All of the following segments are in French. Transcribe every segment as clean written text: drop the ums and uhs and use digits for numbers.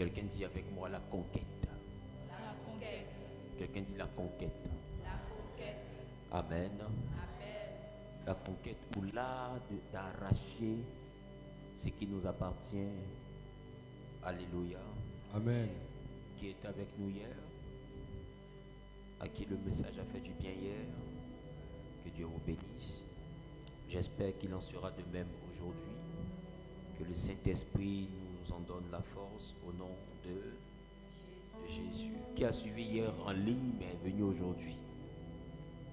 Quelqu'un dit avec moi la conquête. La conquête. Quelqu'un dit la conquête. La conquête. Amen. Amen. La conquête ou l'art d'arracher ce qui nous appartient. Alléluia. Amen. Qui était avec nous hier, à qui le message a fait du bien hier, que Dieu vous bénisse. J'espère qu'il en sera de même aujourd'hui, que le Saint-Esprit nous en donne la force au nom de Jésus. Qui a suivi hier en ligne mais est venu aujourd'hui.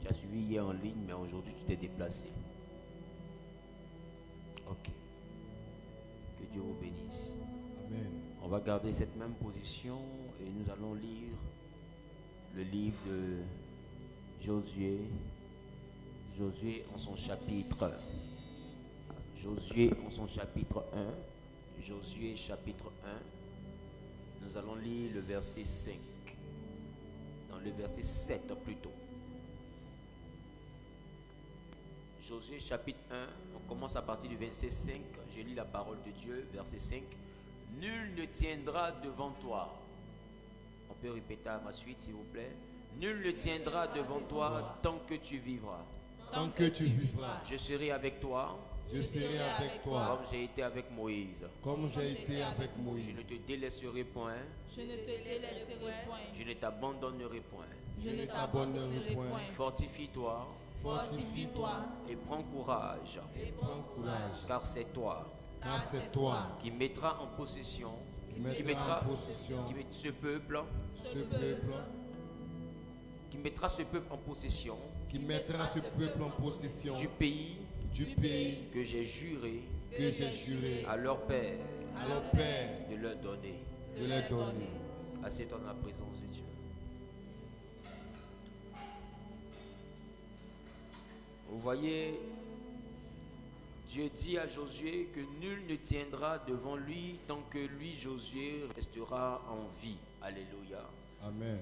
Tu as suivi hier en ligne mais aujourd'hui tu t'es déplacé. Ok. Que Dieu vous bénisse. Amen. On va garder cette même position et nous allons lire le livre de Josué. Josué en son chapitre. Josué en son chapitre 1. Josué chapitre 1. Nous allons lire le verset 5. Dans le verset 7 plutôt. Josué chapitre 1. On commence à partir du verset 5. Je lis la parole de Dieu, verset 5. Nul ne tiendra devant toi. On peut répéter à ma suite, s'il vous plaît. Nul ne tiendra devant toi tant que tu vivras. Tant que tu vivras, Je serai avec toi je serai avec toi, comme j'ai été avec Moïse. comme j'ai été avec Je Moïse. ne te délaisserai point, Je ne te délaisserai point. je ne t'abandonnerai point. Je ne t'abandonnerai point. Fortifie-toi Fortifie-toi et prends courage, et Prends courage, car c'est toi car c'est toi qui mettras en possession, qui mettras en possession qui met ce peuple, ce peuple, qui mettra ce peuple en possession qui mettra ce peuple en possession du pays du pays que j'ai juré que j'ai juré à leur père à leur Père de leur donner. de leur donner. Assieds-toi dans la présence de Dieu. Vous voyez, Dieu dit à Josué que nul ne tiendra devant lui tant que lui, Josué, restera en vie. Alléluia. Amen.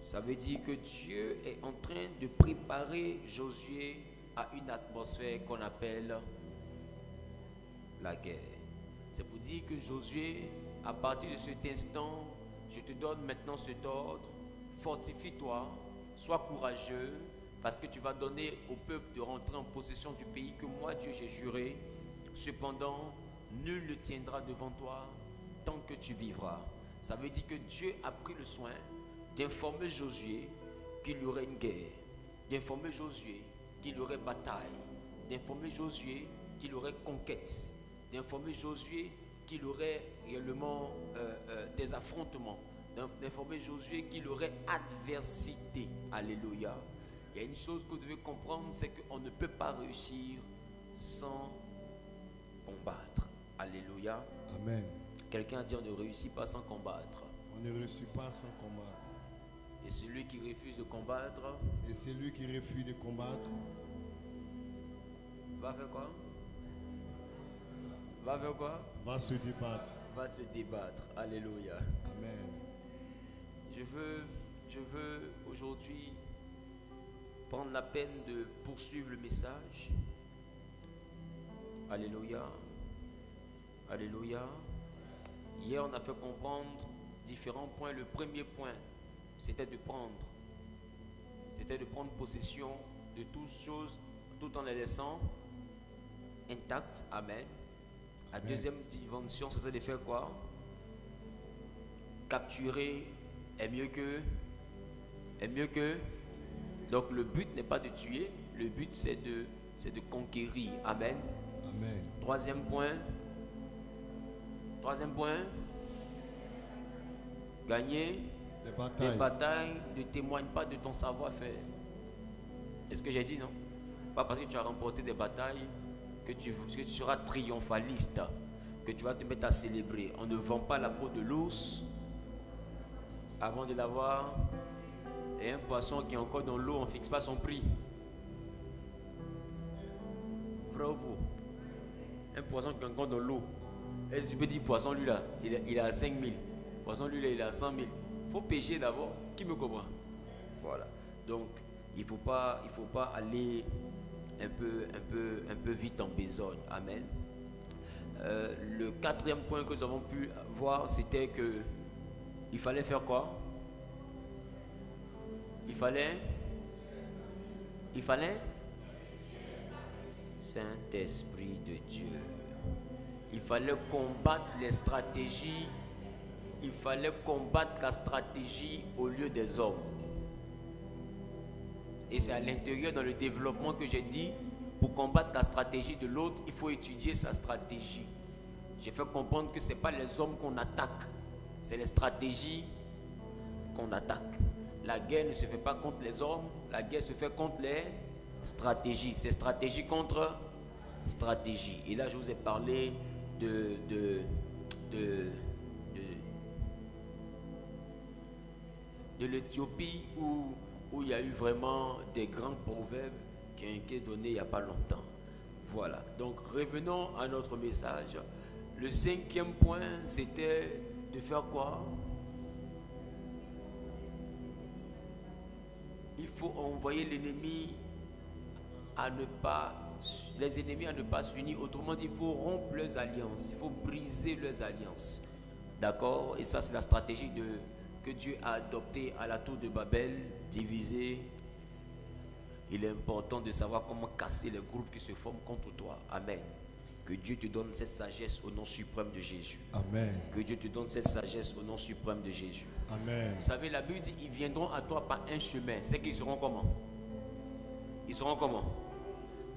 Ça veut dire que Dieu est en train de préparer Josué à une atmosphère qu'on appelle la guerre. C'est pour dire que Josué, à partir de cet instant, je te donne maintenant cet ordre. Fortifie-toi, sois courageux, parce que tu vas donner au peuple de rentrer en possession du pays que moi, Dieu, j'ai juré. Cependant, nul ne tiendra devant toi tant que tu vivras. Ça veut dire que Dieu a pris le soin d'informer Josué qu'il y aurait une guerre, d'informer Josué qu'il y aurait bataille, d'informer Josué qu'il y aurait conquête, d'informer Josué qu'il y aurait réellement des affrontements, d'informer Josué qu'il y aurait adversité. Alléluia. Il y a une chose que vous devez comprendre, c'est qu'on ne peut pas réussir sans combattre. Alléluia. Amen. Quelqu'un a dit on ne réussit pas sans combattre. On ne réussit pas sans combattre. Et celui qui refuse de combattre Et celui qui refuse de combattre va faire quoi? Va faire quoi? va se débattre. Va se débattre. Alléluia. Amen. Je veux aujourd'hui prendre la peine de poursuivre le message. Alléluia. Alléluia. Hier, on a fait comprendre différents points. Le premier point, c'était de prendre possession de toutes choses tout en les laissant intactes. Amen. La deuxième dimension, c'était de faire quoi? Capturer est mieux que. Donc le but n'est pas de tuer, le but c'est de conquérir. Amen. Amen. Troisième point. Gagner Les des batailles. batailles ne témoignent pas de ton savoir-faire. C'est ce que j'ai dit, non? Pas parce que tu as remporté des batailles que tu seras triomphaliste, que tu vas te mettre à célébrer. On ne vend pas la peau de l'ours avant de l'avoir. Et un poisson qui est encore dans l'eau, on ne fixe pas son prix. Vrai ou faux? Un poisson qui est encore dans l'eau. Est-ce que tu peux dire poisson lui là, il est à 5 000. Poisson lui là, il est à 100 000. Il faut pêcher d'abord. Qui me comprend? Voilà. Donc, il faut pas aller un peu vite en besogne. Amen. Le quatrième point que nous avons pu voir, c'était que il fallait faire quoi? Il fallait Saint-Esprit de Dieu. Il fallait combattre les stratégies. Il fallait combattre la stratégie au lieu des hommes. Et c'est à l'intérieur, dans le développement, que j'ai dit, pour combattre la stratégie de l'autre, il faut étudier sa stratégie. J'ai fait comprendre que ce n'est pas les hommes qu'on attaque, c'est les stratégies qu'on attaque. La guerre ne se fait pas contre les hommes, la guerre se fait contre les stratégies. C'est stratégie contre stratégie. Et là, je vous ai parlé de l'Éthiopie où il y a eu vraiment des grands proverbes qui ont été donnés il n'y a pas longtemps. Voilà. Donc, revenons à notre message. Le cinquième point, c'était de faire quoi? Il faut envoyer l'ennemi à ne pas, les ennemis à ne pas s'unir. Autrement dit, il faut rompre leurs alliances. Il faut briser leurs alliances. D'accord? Et ça, c'est la stratégie que Dieu a adoptée à la tour de Babel, divisée. Il est important de savoir comment casser les groupes qui se forment contre toi. Amen. Que Dieu te donne cette sagesse au nom suprême de Jésus. Amen. Que Dieu te donne cette sagesse au nom suprême de Jésus. Amen. Vous savez, la Bible dit, ils viendront à toi par un chemin. C'est qu'ils seront comment? Ils seront comment?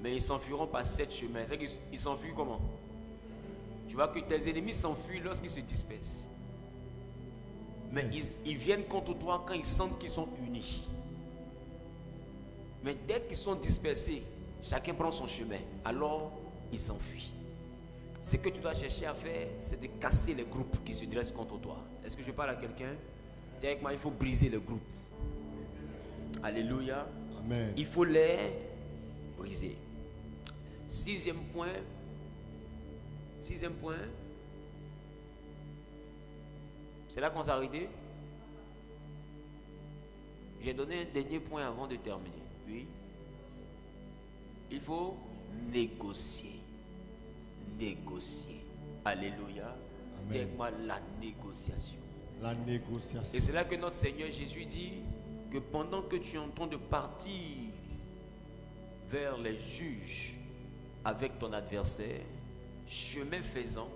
Mais ils s'enfuiront par 7 chemins. C'est qu'ils s'enfuient comment? Tu vois que tes ennemis s'enfuient lorsqu'ils se dispersent. Mais ils viennent contre toi quand ils sentent qu'ils sont unis. Mais dès qu'ils sont dispersés, chacun prend son chemin. Alors, ils s'enfuient. Ce que tu dois chercher à faire, c'est de casser les groupes qui se dressent contre toi. Est-ce que je parle à quelqu'un? Dis avec moi, il faut briser les groupes. Alléluia. Amen. Il faut les briser. Sixième point. C'est là qu'on s'est arrêté. J'ai donné un dernier point avant de terminer. Oui. Il faut négocier. Négocier. Alléluia. Dis avec moi la négociation. La négociation. Et c'est là que notre Seigneur Jésus dit que pendant que tu es en train de partir vers les juges avec ton adversaire, chemin faisant,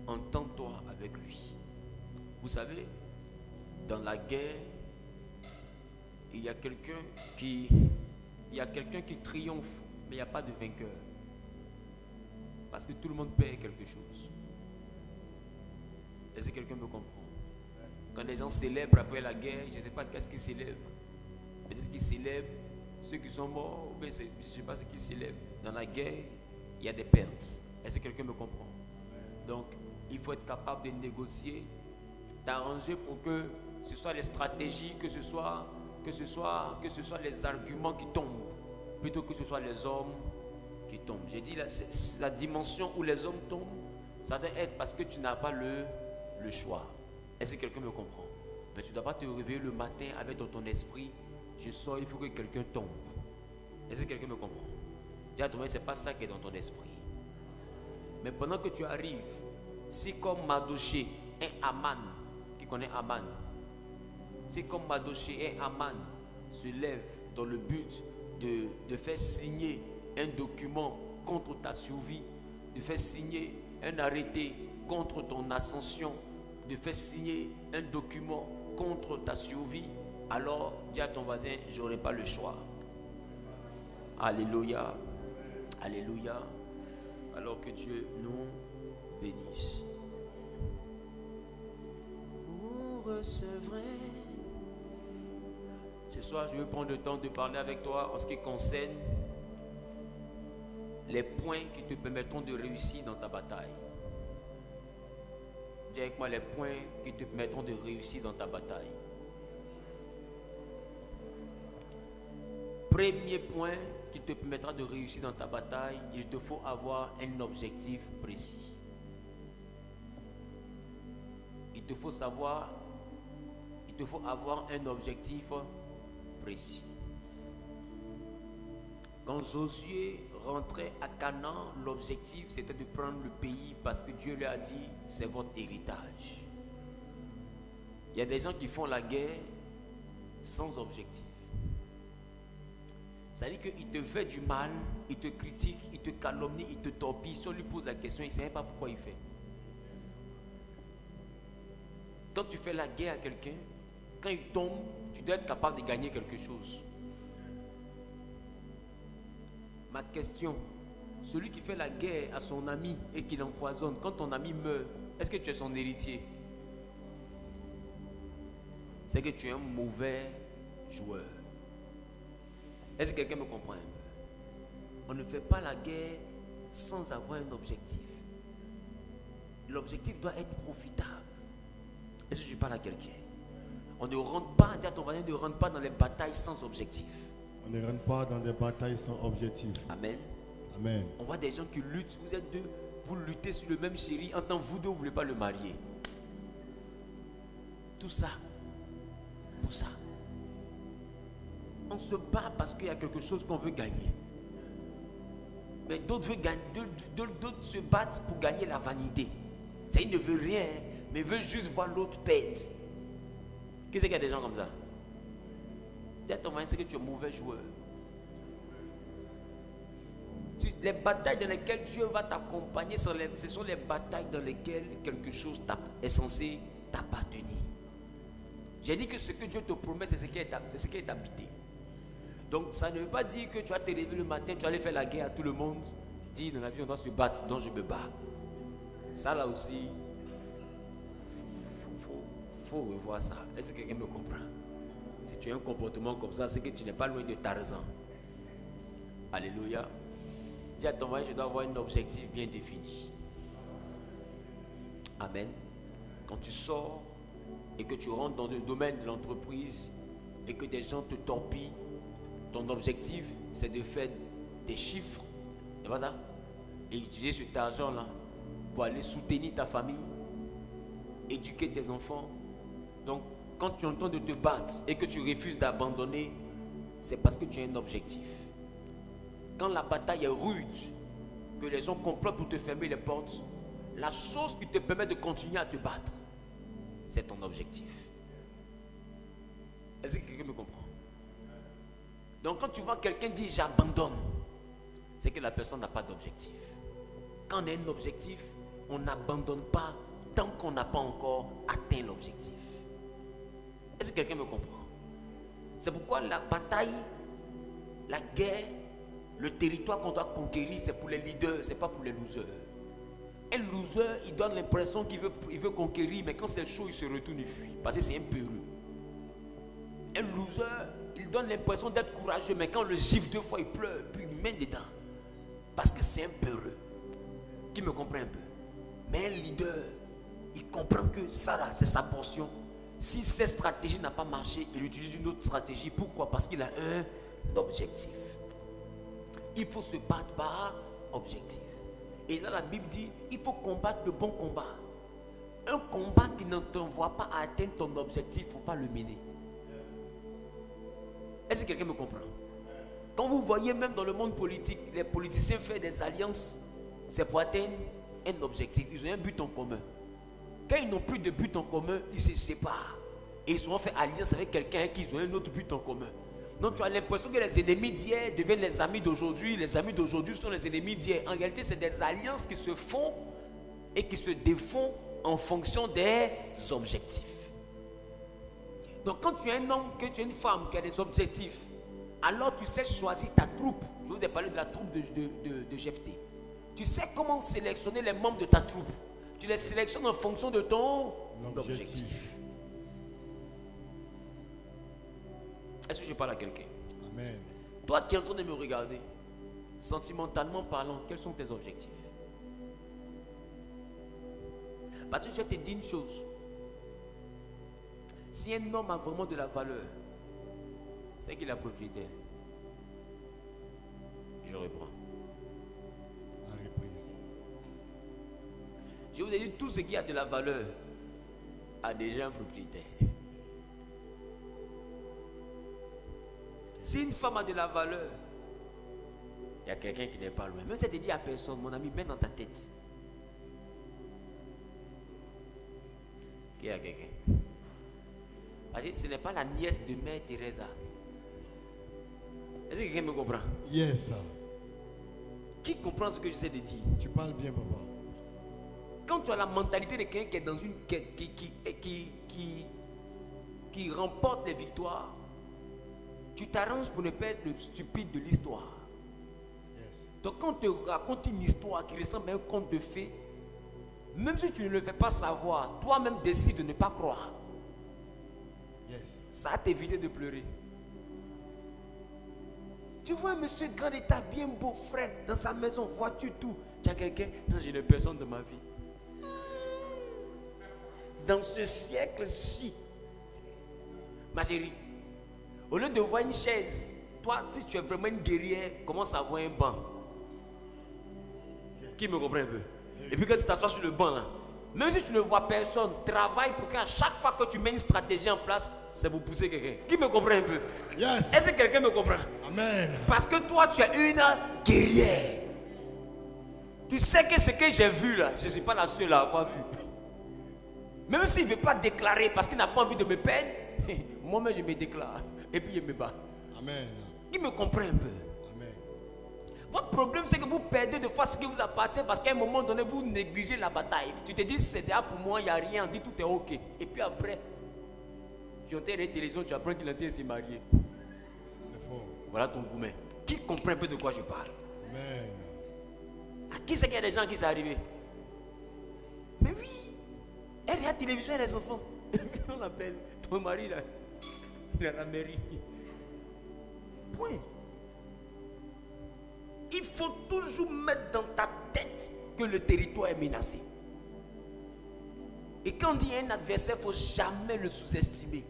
entends-toi avec lui. Vous savez, dans la guerre, il y a quelqu'un qui triomphe, mais il n'y a pas de vainqueur. Parce que tout le monde perd quelque chose. Est-ce que quelqu'un me comprend? Quand les gens célèbrent après la guerre, je ne sais pas qu'est-ce qu'ils célèbrent. Peut-être qu'ils célèbrent ceux qui sont morts, ou bien je ne sais pas ce qu'ils célèbrent. Dans la guerre, il y a des pertes. Est-ce que quelqu'un me comprend? Donc, il faut être capable de négocier, d'arranger pour que ce soit les stratégies, que ce soit les arguments qui tombent, plutôt que ce soit les hommes qui tombent. J'ai dit, la dimension où les hommes tombent, ça doit être parce que tu n'as pas le choix. Est-ce que quelqu'un me comprend? Mais tu ne dois pas te réveiller le matin avec dans ton esprit, je sors, il faut que quelqu'un tombe. Est-ce que quelqu'un me comprend? Dis à toi, ce n'est pas ça qui est dans ton esprit. Mais pendant que tu arrives, si comme Madoché, un Aman, qui connaît Aman, si comme Madoché, un Aman se lève dans le but de faire signer un document contre ta survie, de faire signer un arrêté contre ton ascension, de faire signer un document contre ta survie, alors dis à ton voisin, je n'aurai pas le choix. Alléluia. Alléluia. Alors que Dieu nous bénisse. Vous recevrez. Ce soir, je vais prendre le temps de parler avec toi en ce qui concerne les points qui te permettront de réussir dans ta bataille. Dis avec moi les points qui te permettront de réussir dans ta bataille. Premier point qui te permettra de réussir dans ta bataille, il te faut avoir un objectif précis. Il te faut avoir un objectif précis. Quand Josué rentraient à Canaan, l'objectif c'était de prendre le pays parce que Dieu leur a dit c'est votre héritage. Il y a des gens qui font la guerre sans objectif. C'est-à-dire qu'il te fait du mal, il te critique, il te calomnie, il te torpille. Si on lui pose la question, il ne sait même pas pourquoi il fait. Quand tu fais la guerre à quelqu'un, quand il tombe, tu dois être capable de gagner quelque chose. Ma question, celui qui fait la guerre à son ami et qui l'empoisonne, quand ton ami meurt, est-ce que tu es son héritier? C'est que tu es un mauvais joueur. Est-ce que quelqu'un me comprend un peu? On ne fait pas la guerre sans avoir un objectif. L'objectif doit être profitable. Est-ce que je parle à quelqu'un? On ne rentre pas, dis à ton voisin, ne rentre pas dans les batailles sans objectif. On ne rentre pas dans des batailles sans objectif. Amen. Amen. On voit des gens qui luttent, vous êtes deux, vous luttez sur le même chéri, en tant que vous deux, vous ne voulez pas le marier. Tout ça, pour ça. On se bat parce qu'il y a quelque chose qu'on veut gagner. Mais d'autres se battent pour gagner la vanité. C'est-à-dire qu'il ne veut rien, mais veut juste voir l'autre perdre. Qu'est-ce qu'il y a des gens comme ça? Dis à ton voisin, c'est que tu es un mauvais joueur. Les batailles dans lesquelles Dieu va t'accompagner, ce sont les batailles dans lesquelles quelque chose est censé t'appartenir. J'ai dit que ce que Dieu te promet, c'est ce qui est habité. Donc ça ne veut pas dire que tu vas te lever le matin, tu vas aller faire la guerre à tout le monde. Dis dans la vie on doit se battre, donc je me bats. Ça là aussi, faut revoir ça. Est-ce que quelqu'un me comprend? Si tu as un comportement comme ça, c'est que tu n'es pas loin de Tarzan. Alléluia. Dis à ton voisin, je dois avoir un objectif bien défini. Amen. Quand tu sors et que tu rentres dans un domaine de l'entreprise et que des gens te torpillent, ton objectif, c'est de faire des chiffres, c'est pas ça? Et utiliser cet argent-là pour aller soutenir ta famille, éduquer tes enfants. Donc, quand tu entends de te battre et que tu refuses d'abandonner, c'est parce que tu as un objectif. Quand la bataille est rude, que les gens complotent pour te fermer les portes, la chose qui te permet de continuer à te battre, c'est ton objectif. Est-ce que quelqu'un me comprend? Donc quand tu vois quelqu'un dire j'abandonne, c'est que la personne n'a pas d'objectif. Quand on a un objectif, on n'abandonne pas tant qu'on n'a pas encore atteint l'objectif. Est-ce que quelqu'un me comprend? C'est pourquoi la bataille, la guerre, le territoire qu'on doit conquérir, c'est pour les leaders, c'est pas pour les losers. Un loser, il donne l'impression qu'il veut conquérir, mais quand c'est chaud, il se retourne, il fuit, parce que c'est un peureux. Un loser, il donne l'impression d'être courageux, mais quand on le gifle 2 fois, il pleure, puis il met dedans. Parce que c'est un peureux. Qui me comprend un peu? Mais un leader, il comprend que ça là, c'est sa portion. Si cette stratégie n'a pas marché, il utilise une autre stratégie. Pourquoi? Parce qu'il a un objectif. Il faut se battre par objectif. Et là, la Bible dit, il faut combattre le bon combat. Un combat qui ne t'envoie pas à atteindre ton objectif, il ne faut pas le mener. Est-ce que quelqu'un me comprend? Quand vous voyez même dans le monde politique, les politiciens font des alliances, c'est pour atteindre un objectif. Ils ont un but en commun. Quand ils n'ont plus de but en commun, ils se séparent. Et ils ont fait alliance avec quelqu'un qui ont un autre but en commun. Donc tu as l'impression que les ennemis d'hier deviennent les amis d'aujourd'hui. Les amis d'aujourd'hui sont les ennemis d'hier. En réalité, c'est des alliances qui se font et qui se défont en fonction des objectifs. Donc quand tu es un homme, que tu es une femme qui a des objectifs, alors tu sais choisir ta troupe. Je vous ai parlé de la troupe de Jephthé. Tu sais comment sélectionner les membres de ta troupe. Tu les sélectionnes en fonction de ton objectif. Est-ce que je parle à quelqu'un? Amen. Toi qui es en train de me regarder, sentimentalement parlant, quels sont tes objectifs? Parce que je te dis une chose. Si un homme a vraiment de la valeur, c'est qu'il est propriétaire. Je reprends. La reprise. Je vous ai dit, tout ce qui a de la valeur a déjà un propriétaire. Si une femme a de la valeur, Il y a quelqu'un qui n'est pas loin. Même si tu dis à personne, mon ami, mets dans ta tête. Qu'il y a quelqu'un. Parce que ce n'est pas la nièce de Mère Teresa. Est-ce que quelqu'un me comprend? Yes, sir. Qui comprend ce que j'essaie de dire? Tu parles bien, papa. Quand tu as la mentalité de quelqu'un qui est dans une qui remporte les victoires, tu t'arranges pour ne pas être le stupide de l'histoire. Yes. Donc quand on te raconte une histoire qui ressemble à un conte de fées, même si tu ne le fais pas savoir, toi-même décides de ne pas croire. Yes. Ça va t'éviter de pleurer. Tu vois un monsieur grand état, bien beau, frère, dans sa maison, voiture, tout. Tu as quelqu'un? Non, je n'ai personne de ma vie. Dans ce siècle-ci, ma chérie, au lieu de voir une chaise, toi, si tu es vraiment une guerrière, commence à voir un banc. Qui me comprend un peu? Et puis quand tu t'assois sur le banc là, même si tu ne vois personne, travaille pour qu'à chaque fois que tu mets une stratégie en place, c'est pour pousser quelqu'un. Qui me comprend un peu? Yes. Est-ce que quelqu'un me comprend? Amen. Parce que toi, tu es une guerrière. Tu sais que ce que j'ai vu là, je ne suis pas la seule à avoir vu. Même s'il ne veut pas déclarer parce qu'il n'a pas envie de me perdre, moi-même je me déclare. Et puis je me bats. Amen. Qui me comprend un peu? Amen. Votre problème, c'est que vous perdez de fois ce qui vous appartient parce qu'à un moment donné, vous négligez la bataille. Tu te dis, c'est déjà pour moi, il n'y a rien, on dit tout est ok. Et puis après, tu entends la télévision, tu apprends qu'il a été s'est marié. C'est fort. Voilà ton gourmet. Qui comprend un peu de quoi je parle? Amen. À qui c'est qu'il y a des gens qui sont arrivés? Mais oui, elle est à la télévision et les enfants. On l'appelle, ton mari là, il est à la mairie. Point. Il faut toujours mettre dans ta tête que le territoire est menacé. Et quand on dit un adversaire, il ne faut jamais le sous-estimer.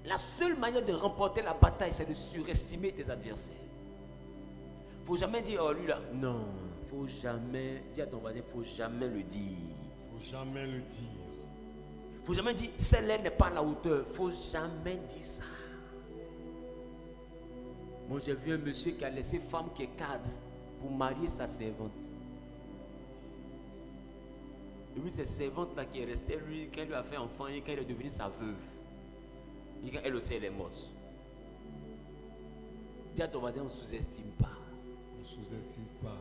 La seule manière de remporter la bataille, c'est de surestimer tes adversaires. Il ne faut jamais dire, oh lui là, non, il ne faut jamais, dis à ton voisin, il ne faut jamais le dire. Il ne faut jamais le dire. Il ne faut jamais dire, celle-là n'est pas à la hauteur. Il ne faut jamais dire ça. Moi, j'ai vu un monsieur qui a laissé femme qui est cadre pour marier sa servante. Et puis, cette servante-là qui est restée, lui, quand il lui a fait enfant, et quand il est devenu sa veuve, et quand elle aussi, elle est morte. Dis à ton voisin, on ne sous-estime pas. On ne sous-estime pas.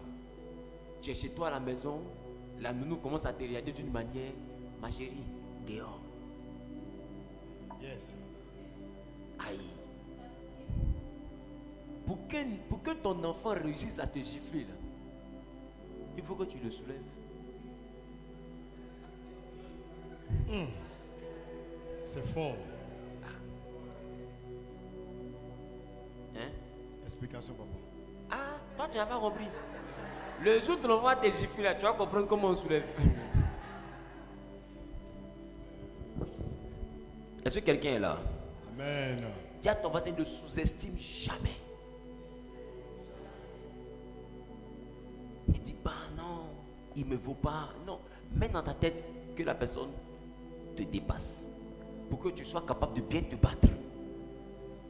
Tu es chez toi à la maison, la nounou commence à te regarder d'une manière, ma chérie, dehors. Yes. Aïe. Pour que ton enfant réussisse à te gifler, là, il faut que tu le soulèves. C'est fort. Hein? Explication, papa. Ah, toi tu n'as pas compris. Le jour où ton enfant te gifler, là, tu vas comprendre comment on soulève. Est-ce que quelqu'un est là? Amen. Dis à ton voisin, ne sous-estime jamais. Il dit, bah non, il ne me vaut pas. Non, mets dans ta tête que la personne te dépasse pour que tu sois capable de bien te battre.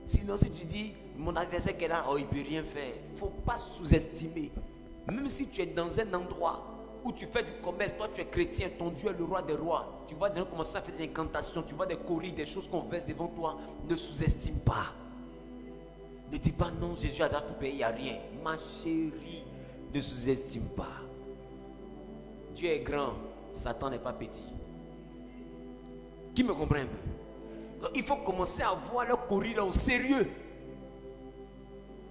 Sinon, si tu dis, mon adversaire qui est là, oh, il ne peut rien faire. Il ne faut pas sous-estimer. Même si tu es dans un endroit où tu fais du commerce, toi tu es chrétien, ton Dieu est le roi des rois. Tu vois des gens commencer à faire des incantations, tu vois des choris, des choses qu'on verse devant toi. Ne sous-estime pas. Ne dis pas non, Jésus a déjà tout payé, il n'y a rien. Ma chérie, ne sous-estime pas. Dieu est grand, Satan n'est pas petit. Qui me comprend un peu? Donc, il faut commencer à voir leur choris là au sérieux.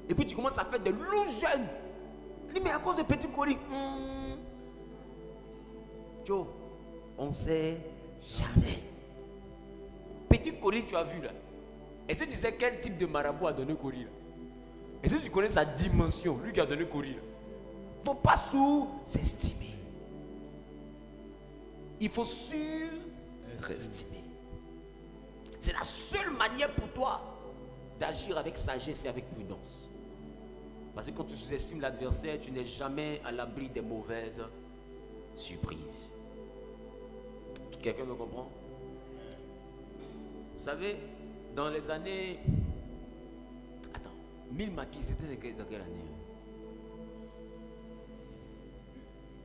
Et puis tu commences à faire des loups jeunes. Il dit, mais à cause de petits choris. Joe, on ne sait jamais. Petit choris, tu as vu là. Est-ce que tu sais quel type de marabout a donné choris là? Est-ce que tu connais sa dimension, lui qui a donné choris là? Il ne faut pas sous-estimer. Il faut surestimer. C'est la seule manière pour toi d'agir avec sagesse et avec prudence. Parce que quand tu sous-estimes l'adversaire, tu n'es jamais à l'abri des mauvaises surprises. Quelqu'un me comprend? Vous savez, dans les années... Attends. 1000 maquis, c'était dans quelle année?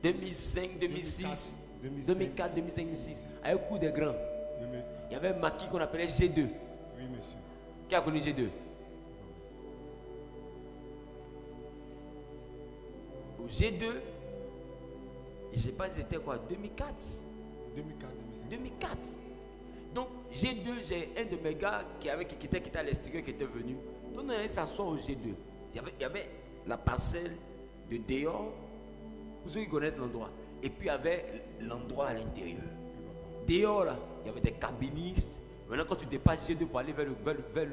2005, 2006, 2004, 2005, 2006. Avec le coup des grands. Il y avait un maquis qu'on appelait G2. Oui, monsieur. Qui a connu G2? Au G2, je ne sais pas si c'était quoi, 2004. 2004, 2005. 2004. Donc G2, j'ai un de mes gars qui était à l'extérieur qui était venu. Donc on allait s'asseoir au G2. Il y avait la parcelle de dehors, pour ceux qui connaissent l'endroit. Et puis il y avait l'endroit à l'intérieur. Dehors là, il y avait des cabinistes. Maintenant quand tu dépasses G2 pour aller vers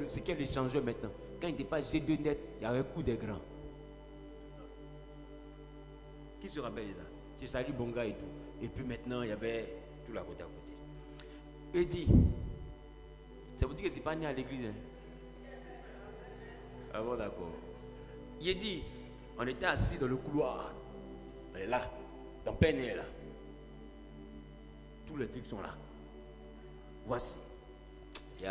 ce qui est l'échangeur maintenant. Quand il dépasse G2 net, il y avait un coup des grands. Qui se rappelle de ça? Tu salues Bonga et tout. Et puis maintenant il y avait tout là côté à côté. Et dit, ça vous dit que c'est pas né à l'église, hein? Ah bon, d'accord. Il dit, on était assis dans le couloir. On est là, dans plein air là. Tous les trucs sont là. Voici. Il y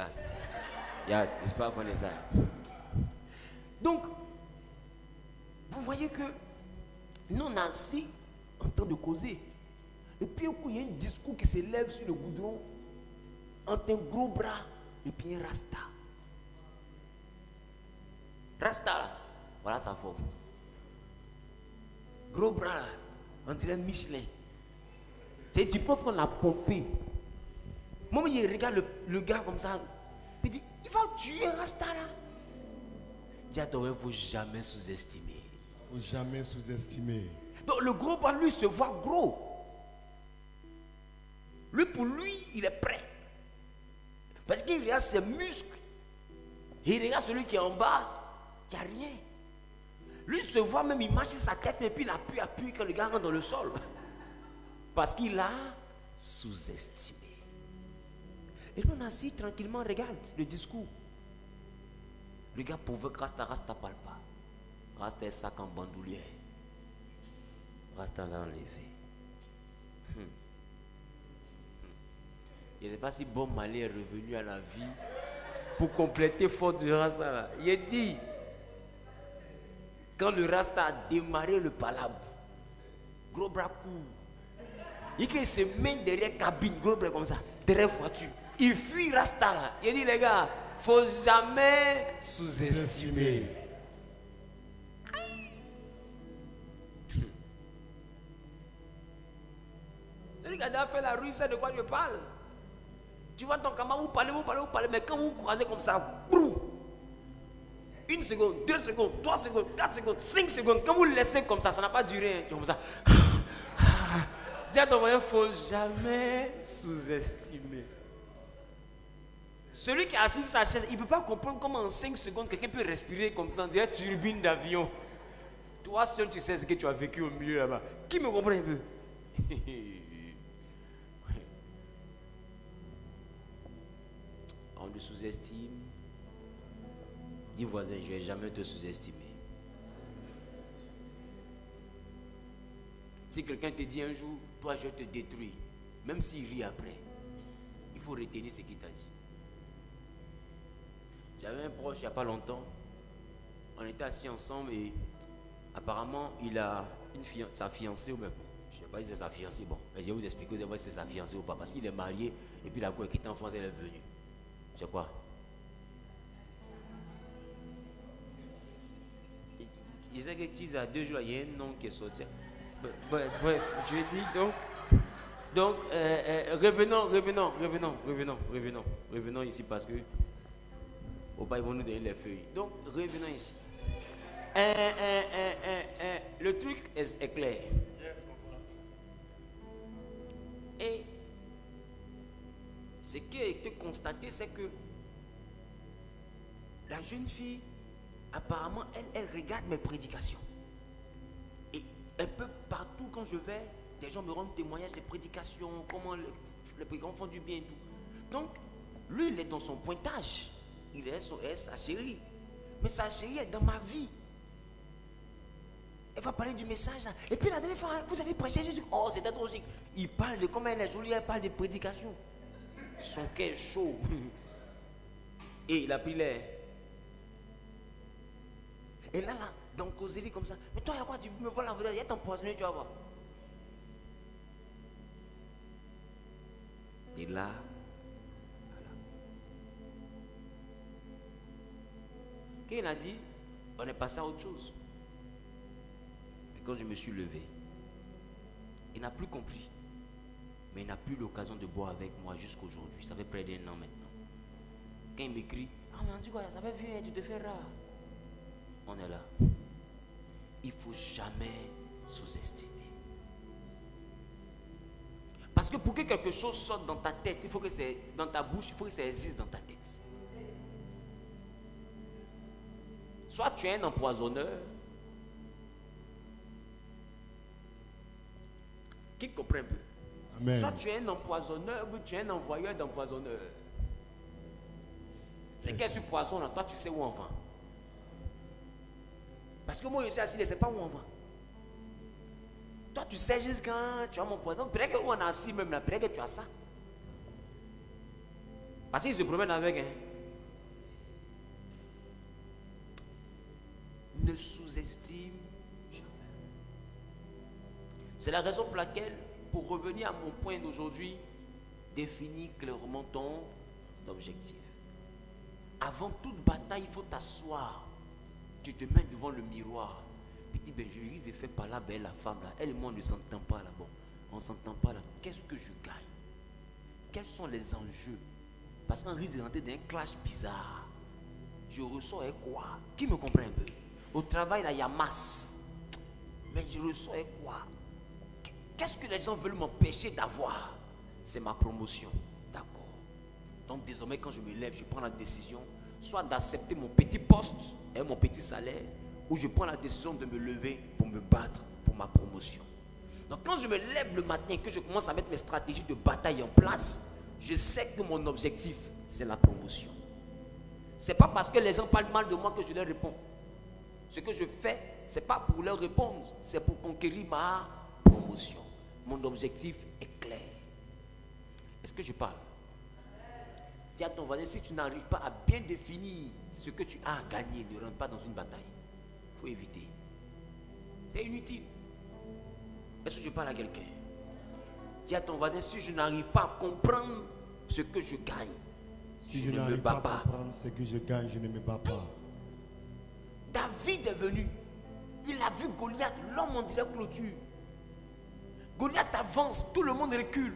a, n'est-ce pas, Vanessa? Donc, vous voyez que nous, on est assis en train de causer. Et puis, il y a un discours qui s'élève sur le goudron entre un gros bras et puis un rasta. Rasta, là, voilà sa forme. Gros bras, là, on dirait Michelin. Tu penses qu'on l'a pompé. Moi, il regarde le gars comme ça. Il dit, il va tuer Rasta, là. Il dit, attends, il ne faut jamais sous-estimer. Il ne faut jamais sous-estimer. Donc, le gros bras, lui, se voit gros. Lui, pour lui, il est prêt. Parce qu'il regarde ses muscles. Et il regarde celui qui est en bas. Il n'y a rien. Lui se voit même, il marche sur sa tête, mais puis il appuie quand le gars rentre dans le sol. Parce qu'il a sous-estimé. Et nous, on est assis tranquillement, regarde le discours. Le gars pouvait que Rasta parle pas. Rasta est sac en bandoulière. Rasta l'a enlevé. Je ne sais pas si Bob Marley est revenu à la vie pour compléter faute du Rasta là. Il a dit, quand le Rasta a démarré le palabre, gros bras court. Il se met derrière cabine, gros bras comme ça, derrière voiture. Il fuit Rasta là. Il a dit, les gars, il ne faut jamais sous-estimer. Celui qui a fait la rue, c'est de quoi je parle. Tu vois ton camarade, vous parlez, mais quand vous croisez comme ça, boum, 1 seconde, 2 secondes, 3 secondes, 4 secondes, 5 secondes, quand vous le laissez comme ça n'a pas duré, hein, tu vois comme ça. Dis à ton voisin, il ne faut jamais sous-estimer. Celui qui est assis sur sa chaise, il ne peut pas comprendre comment en 5 secondes quelqu'un peut respirer comme ça, on dirait turbine d'avion. Toi seul, tu sais ce que tu as vécu au milieu là-bas. Qui me comprend un peu? On le sous-estime. Dis voisin, je ne vais jamais te sous-estimer. Si quelqu'un te dit un jour, toi je te détruis, même s'il rit après, il faut retenir ce qu'il t'a dit. J'avais un proche il n'y a pas longtemps, on était assis ensemble et apparemment il a sa fiancée ou même, je ne sais pas si c'est sa fiancée, bon, mais je vais vous expliquer si c'est sa fiancée ou pas, parce qu'il est marié et puis la quoi qui était en France, elle est venue. C'est quoi? Il disait que tu as 2 jours, il y a un nom qui est sorti. Bref, je dis donc revenons ici parce que au bas ils vont nous donner les feuilles. Donc revenons ici. Le truc est clair. Et ce qui a été constaté, c'est que la jeune fille, apparemment, elle regarde mes prédications. Et un peu partout quand je vais, des gens me rendent témoignage des prédications, comment les prédicants font du bien et tout. Donc, lui, il est dans son pointage. Il est sa chérie. Mais sa chérie est dans ma vie. Elle va parler du message là. Et puis la dernière fois, vous avez prêché Jésus. Oh, c'était trop chic. Il parle de comment elle est jolie, elle parle de prédications. Son cœur est chaud. Et il a pris l'air. Et là, donc causerie comme ça. Mais toi, il y a quoi? Tu me vois la il y a ton poisonnier, tu vas voir. Et là, voilà. Quand il a dit, on est passé à autre chose. Et quand je me suis levé, il n'a plus compris. Mais il n'a plus l'occasion de boire avec moi jusqu'aujourd'hui. Ça fait près d'un an maintenant. Quand il m'écrit, ah mais on dit quoi, ça fait vieux, tu te fais rare. On est là. Il ne faut jamais sous-estimer. Parce que pour que quelque chose sorte dans ta tête, il faut que c'est dans ta bouche, il faut que ça existe dans ta tête. Soit tu es un empoisonneur. Qui comprend un peu? Amen. Soit tu es un empoisonneur ou tu es un envoyeur d'empoisonneurs. C'est qu'est-ce que tu poisonnes, toi tu sais où on va. Parce que moi je sais assis, je ne sais pas où on va. Toi tu sais juste quand tu as mon poison. Peut-être qu'on a assis même là, peut-être que tu as ça. Parce qu'ils se promènent avec. Hein. Ne sous-estime jamais. C'est la raison pour laquelle, pour revenir à mon point d'aujourd'hui, définis clairement ton objectif. Avant toute bataille, il faut t'asseoir. Tu te mets devant le miroir. Puis tu dis, ben, je risque de faire par là, ben, la femme là. Elle et moi, on ne s'entend pas là. Bon, on ne s'entend pas là. Qu'est-ce que je gagne? Quels sont les enjeux? Parce qu'on risque de rentrer dans un clash bizarre. Je ressors avec quoi? Qui me comprend un peu? Au travail, là, il y a masse. Mais je ressors avec quoi? Qu'est-ce que les gens veulent m'empêcher d'avoir? C'est ma promotion. D'accord. Donc désormais, quand je me lève, je prends la décision soit d'accepter mon petit poste et mon petit salaire, ou je prends la décision de me lever pour me battre pour ma promotion. Donc quand je me lève le matin et que je commence à mettre mes stratégies de bataille en place, je sais que mon objectif, c'est la promotion. Ce n'est pas parce que les gens parlent mal de moi que je leur réponds. Ce que je fais, ce n'est pas pour leur répondre, c'est pour conquérir ma promotion. Mon objectif est clair. Est-ce que je parle? Dis à ton voisin, si tu n'arrives pas à bien définir ce que tu as à gagner, ne rentre pas dans une bataille. Il faut éviter. C'est inutile. Est-ce que je parle à quelqu'un? Dis à ton voisin, si je n'arrive pas à comprendre ce que je gagne, Si je je ne me n'arrive bats pas à pas. comprendre ce que je gagne, je ne me bats pas. David est venu. Il a vu Goliath, l'homme en direct clôture. Goliath avance, tout le monde recule.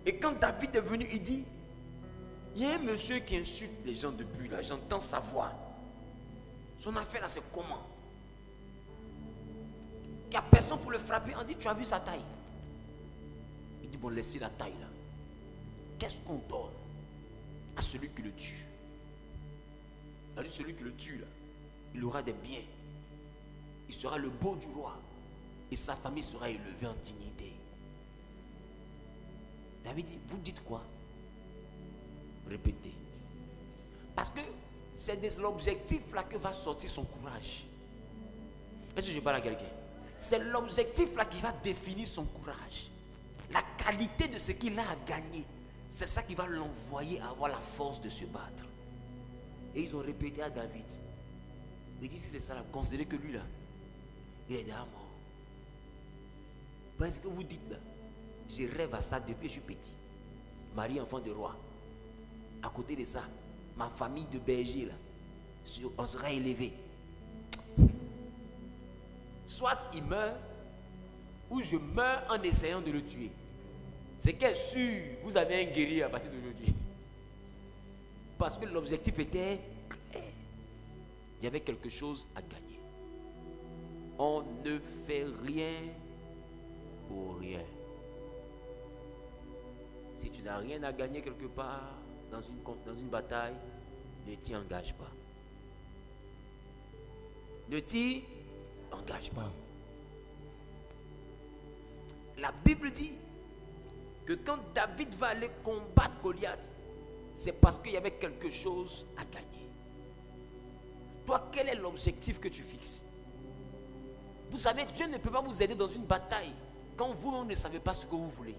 Et quand David est venu, il dit, il y a un monsieur qui insulte les gens depuis là, j'entends sa voix. Son affaire là, c'est comment? Il n'y a personne pour le frapper. On dit, tu as vu sa taille? Il dit, bon, laissez la taille là. Qu'est-ce qu'on donne à celui qui le tue? Il a dit, celui qui le tue là, il aura des biens. Il sera le beau du roi. Et sa famille sera élevée en dignité. David dit, vous dites quoi? Répétez. Parce que c'est de l'objectif là que va sortir son courage. Est-ce que je parle à quelqu'un? C'est l'objectif là qui va définir son courage. La qualité de ce qu'il a à gagner. C'est ça qui va l'envoyer à avoir la force de se battre. Et ils ont répété à David. Il dit, si c'est ça là, considérez que lui là, il est déjà mort. Parce que vous dites là, je rêve à ça depuis que je suis petit. Marie, enfant de roi. À côté de ça, ma famille de berger là, on sera élevé. Soit il meurt, ou je meurs en essayant de le tuer. C'est qu'est sûr, vous avez un guerrier à partir d'aujourd'hui. Parce que l'objectif était clair. Il y avait quelque chose à gagner. On ne fait rien pour rien. Si tu n'as rien à gagner quelque part dans une bataille, ne t'y engage pas. Ne t'y engage pas. La Bible dit que quand David va aller combattre Goliath, c'est parce qu'il y avait quelque chose à gagner. Toi, quel est l'objectif que tu fixes? Vous savez, Dieu ne peut pas vous aider dans une bataille quand vous ne savez pas ce que vous voulez.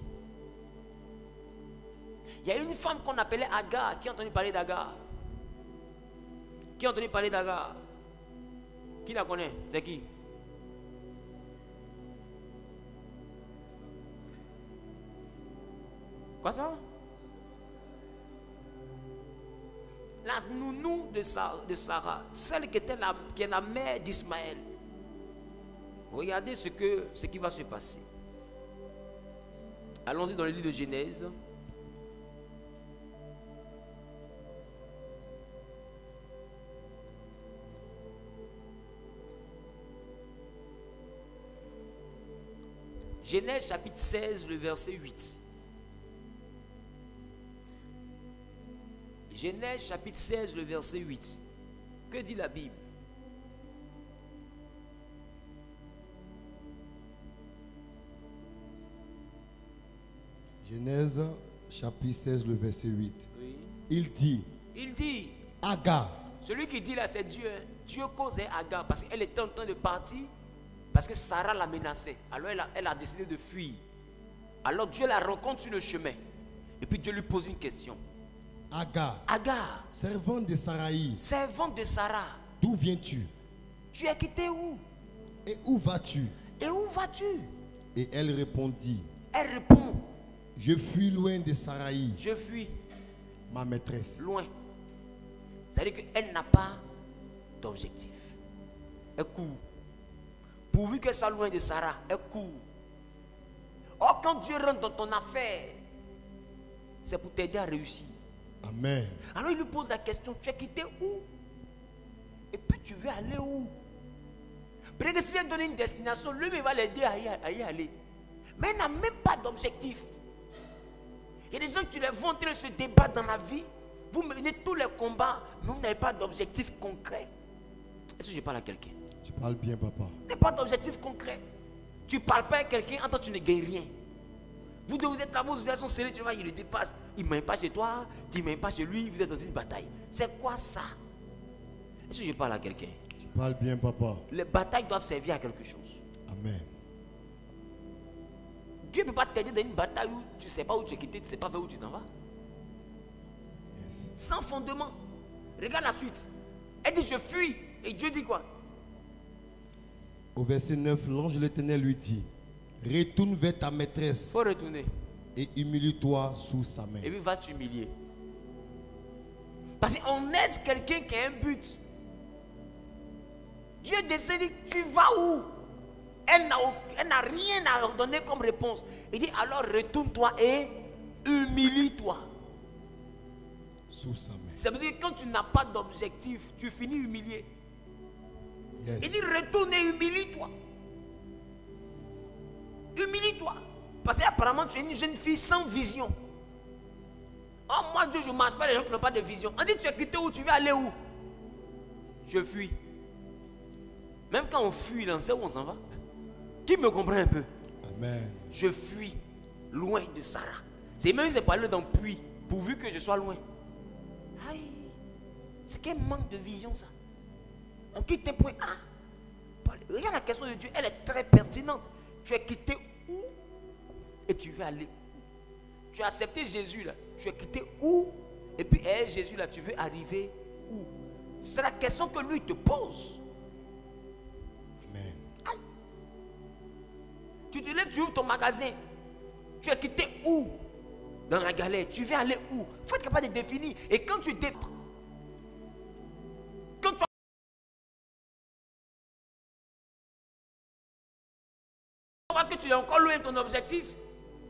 Il y a une femme qu'on appelait Agar. Qui a entendu parler d'Agar? Qui a entendu parler d'Agar? Qui la connaît? C'est qui? Quoi ça? La nounou de Sarah, celle qui est la mère d'Ismaël. Regardez ce qui va se passer. Allons-y dans le livre de Genèse. Genèse chapitre 16, le verset 8. Genèse chapitre 16, le verset 8. Que dit la Bible? Genèse chapitre 16, le verset 8. Oui. Il dit, Agar. Celui qui dit là, c'est Dieu. Hein. Dieu causait Agar parce qu'elle était en train de partir parce que Sarah la menaçait. Alors elle a décidé de fuir. Alors Dieu la rencontre sur le chemin. Et puis Dieu lui pose une question. Agar, servante de Saraï, servante de Sarah, d'où viens-tu? Tu es quitté où? Et où vas-tu? Et où vas-tu? Et elle répondit, elle répond, je fuis loin de Saraï, je fuis ma maîtresse. Loin. C'est-à-dire qu'elle n'a pas d'objectif. Elle court. Pourvu qu'elle soit loin de Sarah, elle court. Or, quand Dieu rentre dans ton affaire, c'est pour t'aider à réussir. Amen. Alors il lui pose la question, tu es quitté où? Et puis tu veux aller où? Peut-être que si elle donne une destination, lui il va l'aider à y aller. Mais elle n'a même pas d'objectif. Il y a des gens qui les vont en train de se débattre dans la vie. Vous menez tous les combats, mais vous n'avez pas d'objectif concret. Est-ce que je parle à quelqu'un? Tu parles bien, papa. Vous n'avez pas d'objectif concret. Tu ne parles pas à quelqu'un, en toi tu ne gagnes rien. Vous deux, vous êtes là, vos yeux sont serrés, tu vois, il le dépasse. Il ne m'aime pas chez toi, tu ne m'aimes pas chez lui, vous êtes dans une bataille. C'est quoi ça? Est-ce que je parle à quelqu'un? Tu parles bien, papa. Les batailles doivent servir à quelque chose. Amen. Dieu ne peut pas t'aider dans une bataille où tu ne sais pas où tu es quitté, tu ne sais pas vers où tu t'en vas. Yes. Sans fondement. Regarde la suite. Elle dit je fuis. Et Dieu dit quoi? Au verset 9, l'ange de l'Éternel lui dit, retourne vers ta maîtresse. Il faut retourner. Et humilie-toi sous sa main. Et puis va t'humilier. Parce qu'on aide quelqu'un qui a un but. Dieu décide, tu vas où? Elle n'a rien à donner comme réponse. Il dit alors retourne-toi et humilie-toi. Sous sa main. Ça veut dire que quand tu n'as pas d'objectif, tu finis humilié. Yes. Il dit retourne et humilie-toi. Humilie-toi. Parce qu'apparemment tu es une jeune fille sans vision. Oh moi Dieu, je ne mange pas les gens qui n'ont pas de vision. On dit tu es quitté où? Tu veux aller où? Je fuis. Même quand on fuit, on sait où on s'en va. Qui me comprend un peu? Amen. Je fuis loin de Sarah. C'est même si c'est pas là dans le puits, pourvu que je sois loin. Aïe, c'est quel manque de vision ça. On quitte un point A. Regarde la question de Dieu, elle est très pertinente. Tu es quitté où? Et tu veux aller où? Tu as accepté Jésus là. Tu es quitté où? Et puis Jésus là, tu veux arriver où? C'est la question que lui te pose. Amen. Aïe. Tu te lèves, tu ouvres ton magasin. Tu es quitté où? Dans la galère. Tu veux aller où? Il faut être capable de définir. Et quand tu définis, quand tu vois que tu es encore loin de ton objectif,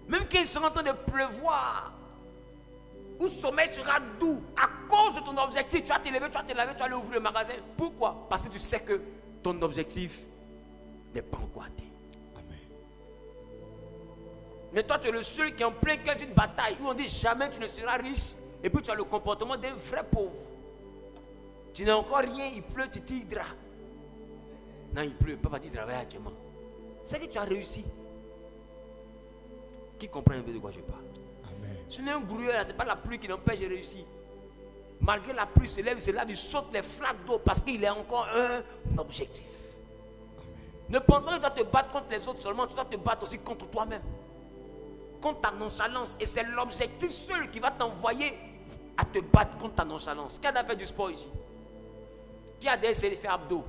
même qu'il sera en train de pleuvoir, ou sommeil sera doux, à cause de ton objectif, tu vas te lever, tu vas te laver, tu vas aller ouvrir le magasin. Pourquoi? Parce que tu sais que ton objectif n'est pas encore atteint. Amen. Mais toi, tu es le seul qui est en plein cœur d'une bataille où on dit jamais tu ne seras riche. Et puis tu as le comportement d'un vrai pauvre. Tu n'as encore rien, il pleut, tu t'hydras. Non, il pleut, papa dit travailler actuellement. C'est que tu as réussi. Qui comprend un peu de quoi je parle? Amen. Ce n'est un grouilleur, ce n'est pas la pluie qui l'empêche de réussir. Malgré la pluie, il se lève, il saute les flaques d'eau parce qu'il a encore un objectif. Ne pense pas que tu dois te battre contre les autres seulement, tu dois te battre aussi contre toi-même. Contre ta nonchalance. Et c'est l'objectif seul qui va t'envoyer à te battre contre ta nonchalance. Qui a fait du sport ici? Qui a essayé de faire abdos?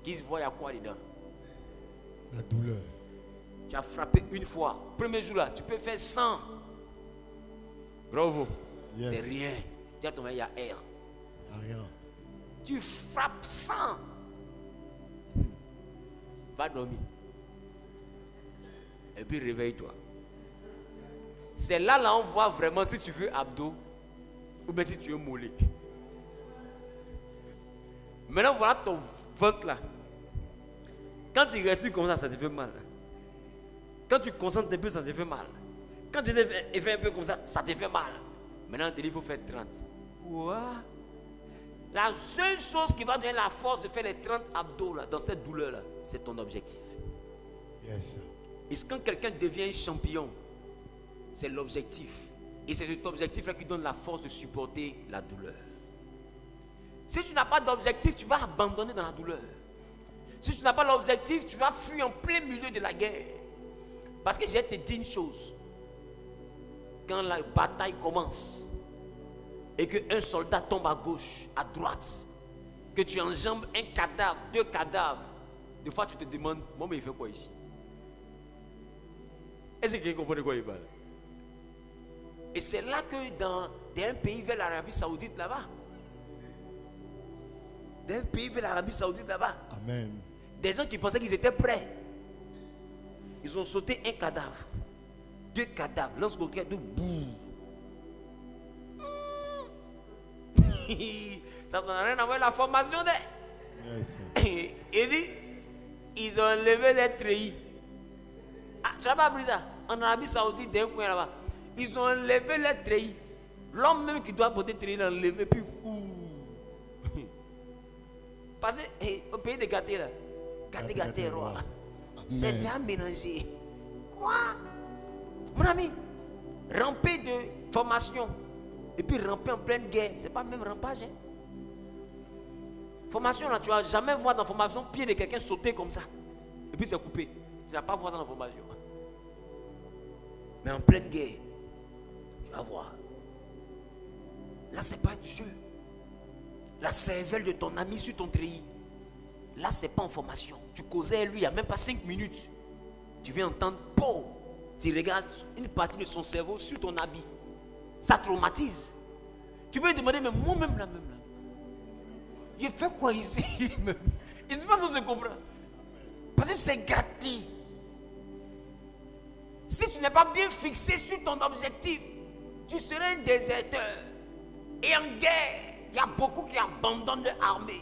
qui se voit, il y a quoi dedans? La douleur. Tu as frappé une fois. Premier jour là, tu peux faire 100. Bravo. Yes. C'est rien. Tu as tombé, il y a air. Rien. Tu frappes 100. Va dormir. Et puis réveille-toi. C'est là on voit vraiment si tu veux abdos ou bien si tu veux mollet. Maintenant voilà ton ventre là. Quand tu respires comme ça te fait mal. Quand tu concentres un peu, ça te fait mal. Quand tu fais un peu comme ça te fait mal. Maintenant on te dit il faut faire 30. What? La seule chose qui va donner la force de faire les 30 abdos là, dans cette douleur là, c'est ton objectif. Yes. Et quand quelqu'un devient champion, c'est l'objectif. Et c'est cet objectif-là qui donne la force de supporter la douleur. Si tu n'as pas d'objectif, tu vas abandonner dans la douleur. Si tu n'as pas l'objectif, tu vas fuir en plein milieu de la guerre. Parce que je vais te dire une chose. Quand la bataille commence, et qu'un soldat tombe à gauche, à droite, que tu enjambes un cadavre, 2 cadavres, des fois tu te demandes, moi mais il fait quoi ici? Est-ce que quelqu'un comprend de quoi il parle? Et c'est là que dans un pays vers l'Arabie Saoudite là-bas, Amen. des gens qui pensaient qu'ils étaient prêts, ils ont sauté un cadavre, 2 cadavres, lorsqu'on regarde de boum. Ça n'a rien à voir avec la formation des. Yes. Il dit, ils ont enlevé les treillis. Ah, tu n'as pas appris ça? En Arabie Saoudite, d'un coin là-bas, ils ont enlevé les treillis. L'homme même qui doit porter treillis, l'a enlevé, puis parce que au pays de gâtés là, gâté roi, c'est déjà mélangé. Quoi? Mon ami, ramper de formation et puis ramper en pleine guerre, c'est pas même rampage. Hein? Formation là, tu vas jamais voir dans la formation pied de quelqu'un sauter comme ça. Et puis c'est coupé. Tu vas pas voir ça dans la formation. Mais en pleine guerre, tu vas voir. Là, c'est pas du jeu. La cervelle de ton ami sur ton treillis. Là, c'est pas en formation. Tu causais avec lui, il n'y a même pas 5 minutes. Tu viens entendre, po. Tu regardes une partie de son cerveau sur ton habit. Ça traumatise. Tu peux lui demander, mais moi-même là, j'ai fait quoi ici? Il se passe qu'on se comprend. Parce que c'est gâté. Si tu n'es pas bien fixé sur ton objectif, tu seras un déserteur. Et en guerre, il y a beaucoup qui abandonnent leur armée.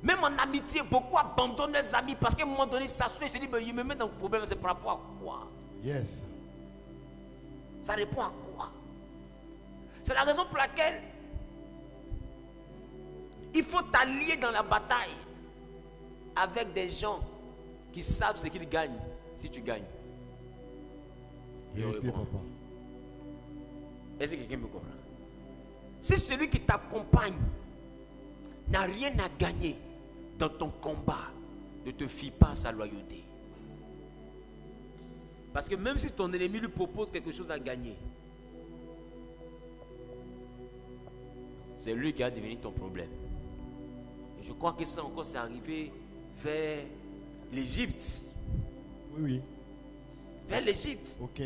Même en amitié, beaucoup abandonnent leurs amis parce qu'à un moment donné, ils s'assoient et se disent, mais il me met dans le problème, c'est par rapport à quoi? Yes. Ça répond à quoi? C'est la raison pour laquelle il faut t'allier dans la bataille avec des gens qui savent ce qu'ils gagnent si tu gagnes. Vérité, papa. Est-ce que quelqu'un me comprend? Si celui qui t'accompagne n'a rien à gagner dans ton combat, ne te fie pas à sa loyauté. Parce que même si ton ennemi lui propose quelque chose à gagner, c'est lui qui a devenu ton problème. Et je crois que ça encore c'est arrivé vers l'Égypte. Oui, oui. Vers l'Égypte. Ok.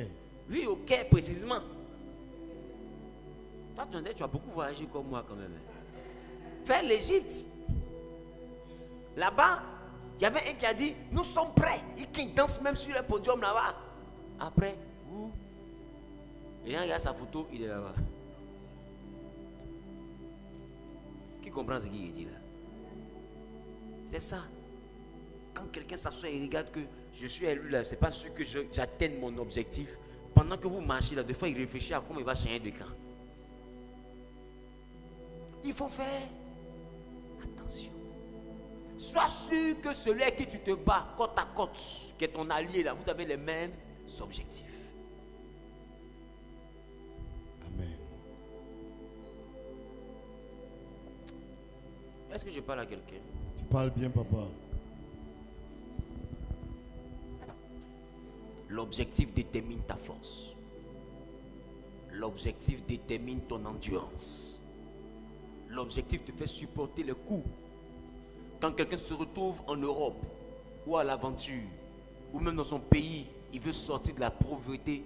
Oui, au Caire précisément. Toi, tu as beaucoup voyagé comme moi quand même. Vers l'Égypte. Là-bas, il y avait un qui a dit, nous sommes prêts. Qui danse même sur le podium là-bas. Après, où? Et là, il y a sa photo, il est là-bas. Qui comprend ce qu'il dit là? C'est ça. Quand quelqu'un s'assoit et regarde que je suis élu là, c'est pas sûr que j'atteigne mon objectif. Pendant que vous marchez là, des fois il réfléchit à comment il va changer de camp. Il faut faire attention. Sois sûr que celui à qui tu te bats côte à côte, qui est ton allié là, vous avez les mêmes objectifs. Amen. Est-ce que je parle à quelqu'un? Tu parles bien, papa. L'objectif détermine ta force. L'objectif détermine ton endurance. L'objectif te fait supporter les coups. Quand quelqu'un se retrouve en Europe ou à l'aventure, ou même dans son pays, il veut sortir de la pauvreté,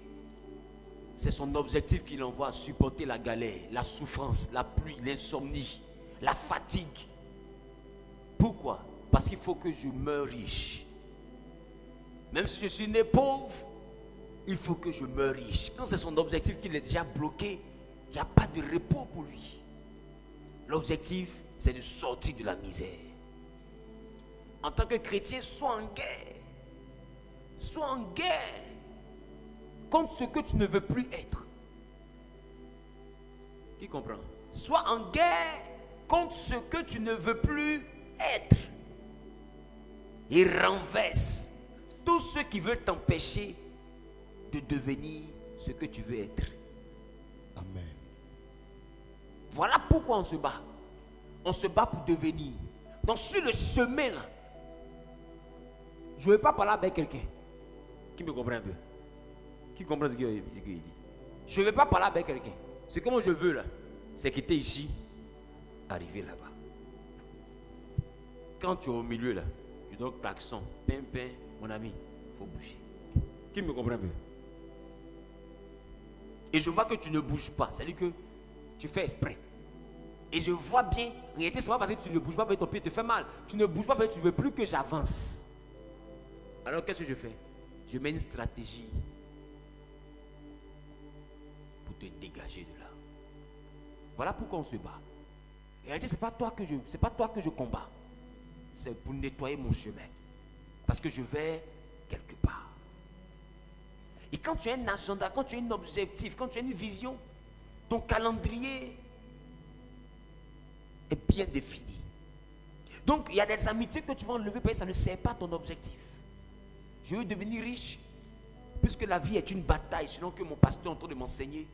c'est son objectif qui l'envoie à supporter la galère, la souffrance, la pluie, l'insomnie, la fatigue. Pourquoi? Parce qu'il faut que je meure riche. Même si je suis né pauvre, il faut que je meure riche. Quand c'est son objectif qu'il est déjà bloqué, il n'y a pas de repos pour lui. L'objectif, c'est de sortir de la misère. En tant que chrétien, sois en guerre. Sois en guerre contre ce que tu ne veux plus être. Qui comprend? Sois en guerre contre ce que tu ne veux plus être. Et renverse tous ceux qui veulent t'empêcher de devenir ce que tu veux être. Amen. Voilà pourquoi on se bat. On se bat pour devenir. Donc sur le chemin là, je ne vais pas parler avec quelqu'un qui me comprend un peu. Qui comprend ce qu'il dit. Je ne vais pas parler avec quelqu'un. Ce que moi je veux là, c'est quitter ici, arriver là-bas. Quand tu es au milieu là, je donne klaxon, pimpin, mon ami, il faut bouger. Qui me comprend un peu? Et je vois que tu ne bouges pas, c'est-à-dire que tu fais exprès. Et je vois bien, en réalité, c'est pas parce que tu ne bouges pas parce que ton pied te fait mal. Tu ne bouges pas parce que tu ne veux plus que j'avance. Alors qu'est-ce que je fais? Je mets une stratégie pour te dégager de là. Voilà pourquoi on se bat. En réalité, c'est pas toi que je combats. C'est pour nettoyer mon chemin. Parce que je vais quelque part. Et quand tu as un agenda, quand tu as un objectif, quand tu as une vision, ton calendrier est bien défini. Donc, il y a des amitiés que tu vas enlever parce que ça ne sert pas à ton objectif. Je veux devenir riche, puisque la vie est une bataille, selon que mon pasteur est en train de m'enseigner.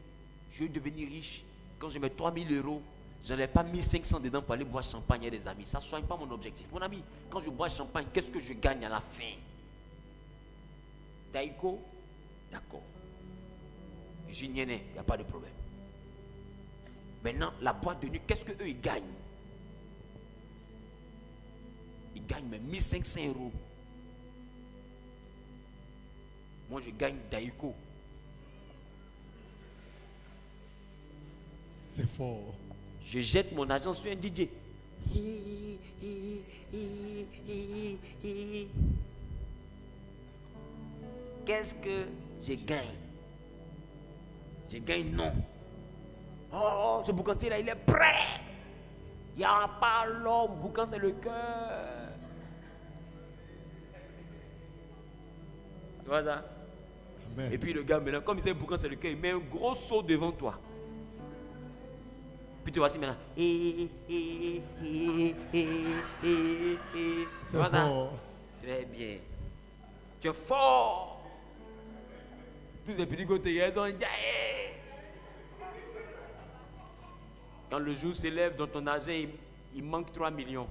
Je veux devenir riche. Quand je mets 3 000 euros, je n'en ai pas 1 500 dedans pour aller boire champagne avec des amis. Ça ne soigne pas mon objectif. Mon ami, quand je bois champagne, qu'est-ce que je gagne à la fin? Daïko, d'accord. Jignéné, il n'y a pas de problème. Maintenant, la boîte de nuit, qu'est-ce qu'eux ils gagnent? Ils gagnent même 1 500 euros. Moi, je gagne Daïko. C'est fort. Je jette mon argent sur un DJ. Qu'est-ce que je gagne? Je gagne non. Oh, ce boucantier là, il est prêt. Il n'y a pas l'homme, boucan c'est le cœur. Tu vois ça? Amen. Et puis le gars maintenant, comme il sait boucan c'est le cœur, il met un gros seau devant toi. Puis tu vois maintenant. C'est fort. Très bien. Tu es fort. Tous les petits côtés, ils ont dit. Quand le jour s'élève dans ton argent, il manque 3 millions.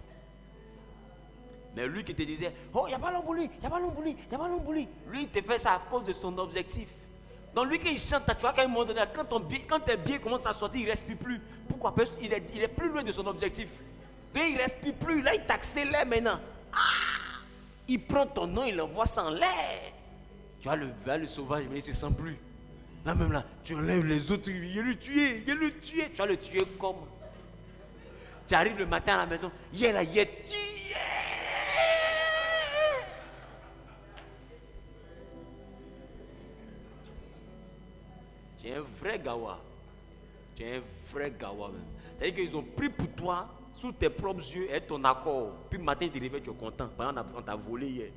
Mais lui qui te disait, oh, il n'y a pas l'embouli, il n'y a pas l'embouli, il n'y a pas l'embouli. Lui, il te fait ça à cause de son objectif. Donc lui, quand il chante, tu vois qu'à un moment donné, quand tes billets commencent à sortir, il ne respire plus. Pourquoi? Parce qu'il est plus loin de son objectif. Donc il ne respire plus. Là, il t'accélère maintenant. Ah! Il prend ton nom, il envoie ça en l'air. Tu vois, le sauvage, mais il ne se sent plus. Là même là, tu enlèves les autres, il est le tuer, il est le tuer. Tu vas le tuer comme. Tu arrives le matin à la maison, il est là, il est tué. Tu es un vrai gawa. Tu es un vrai gawa même. C'est-à-dire qu'ils ont pris pour toi, sous tes propres yeux, et ton accord. Puis le matin, tu te réveilles, tu es content. Par exemple, on t'a volé hier.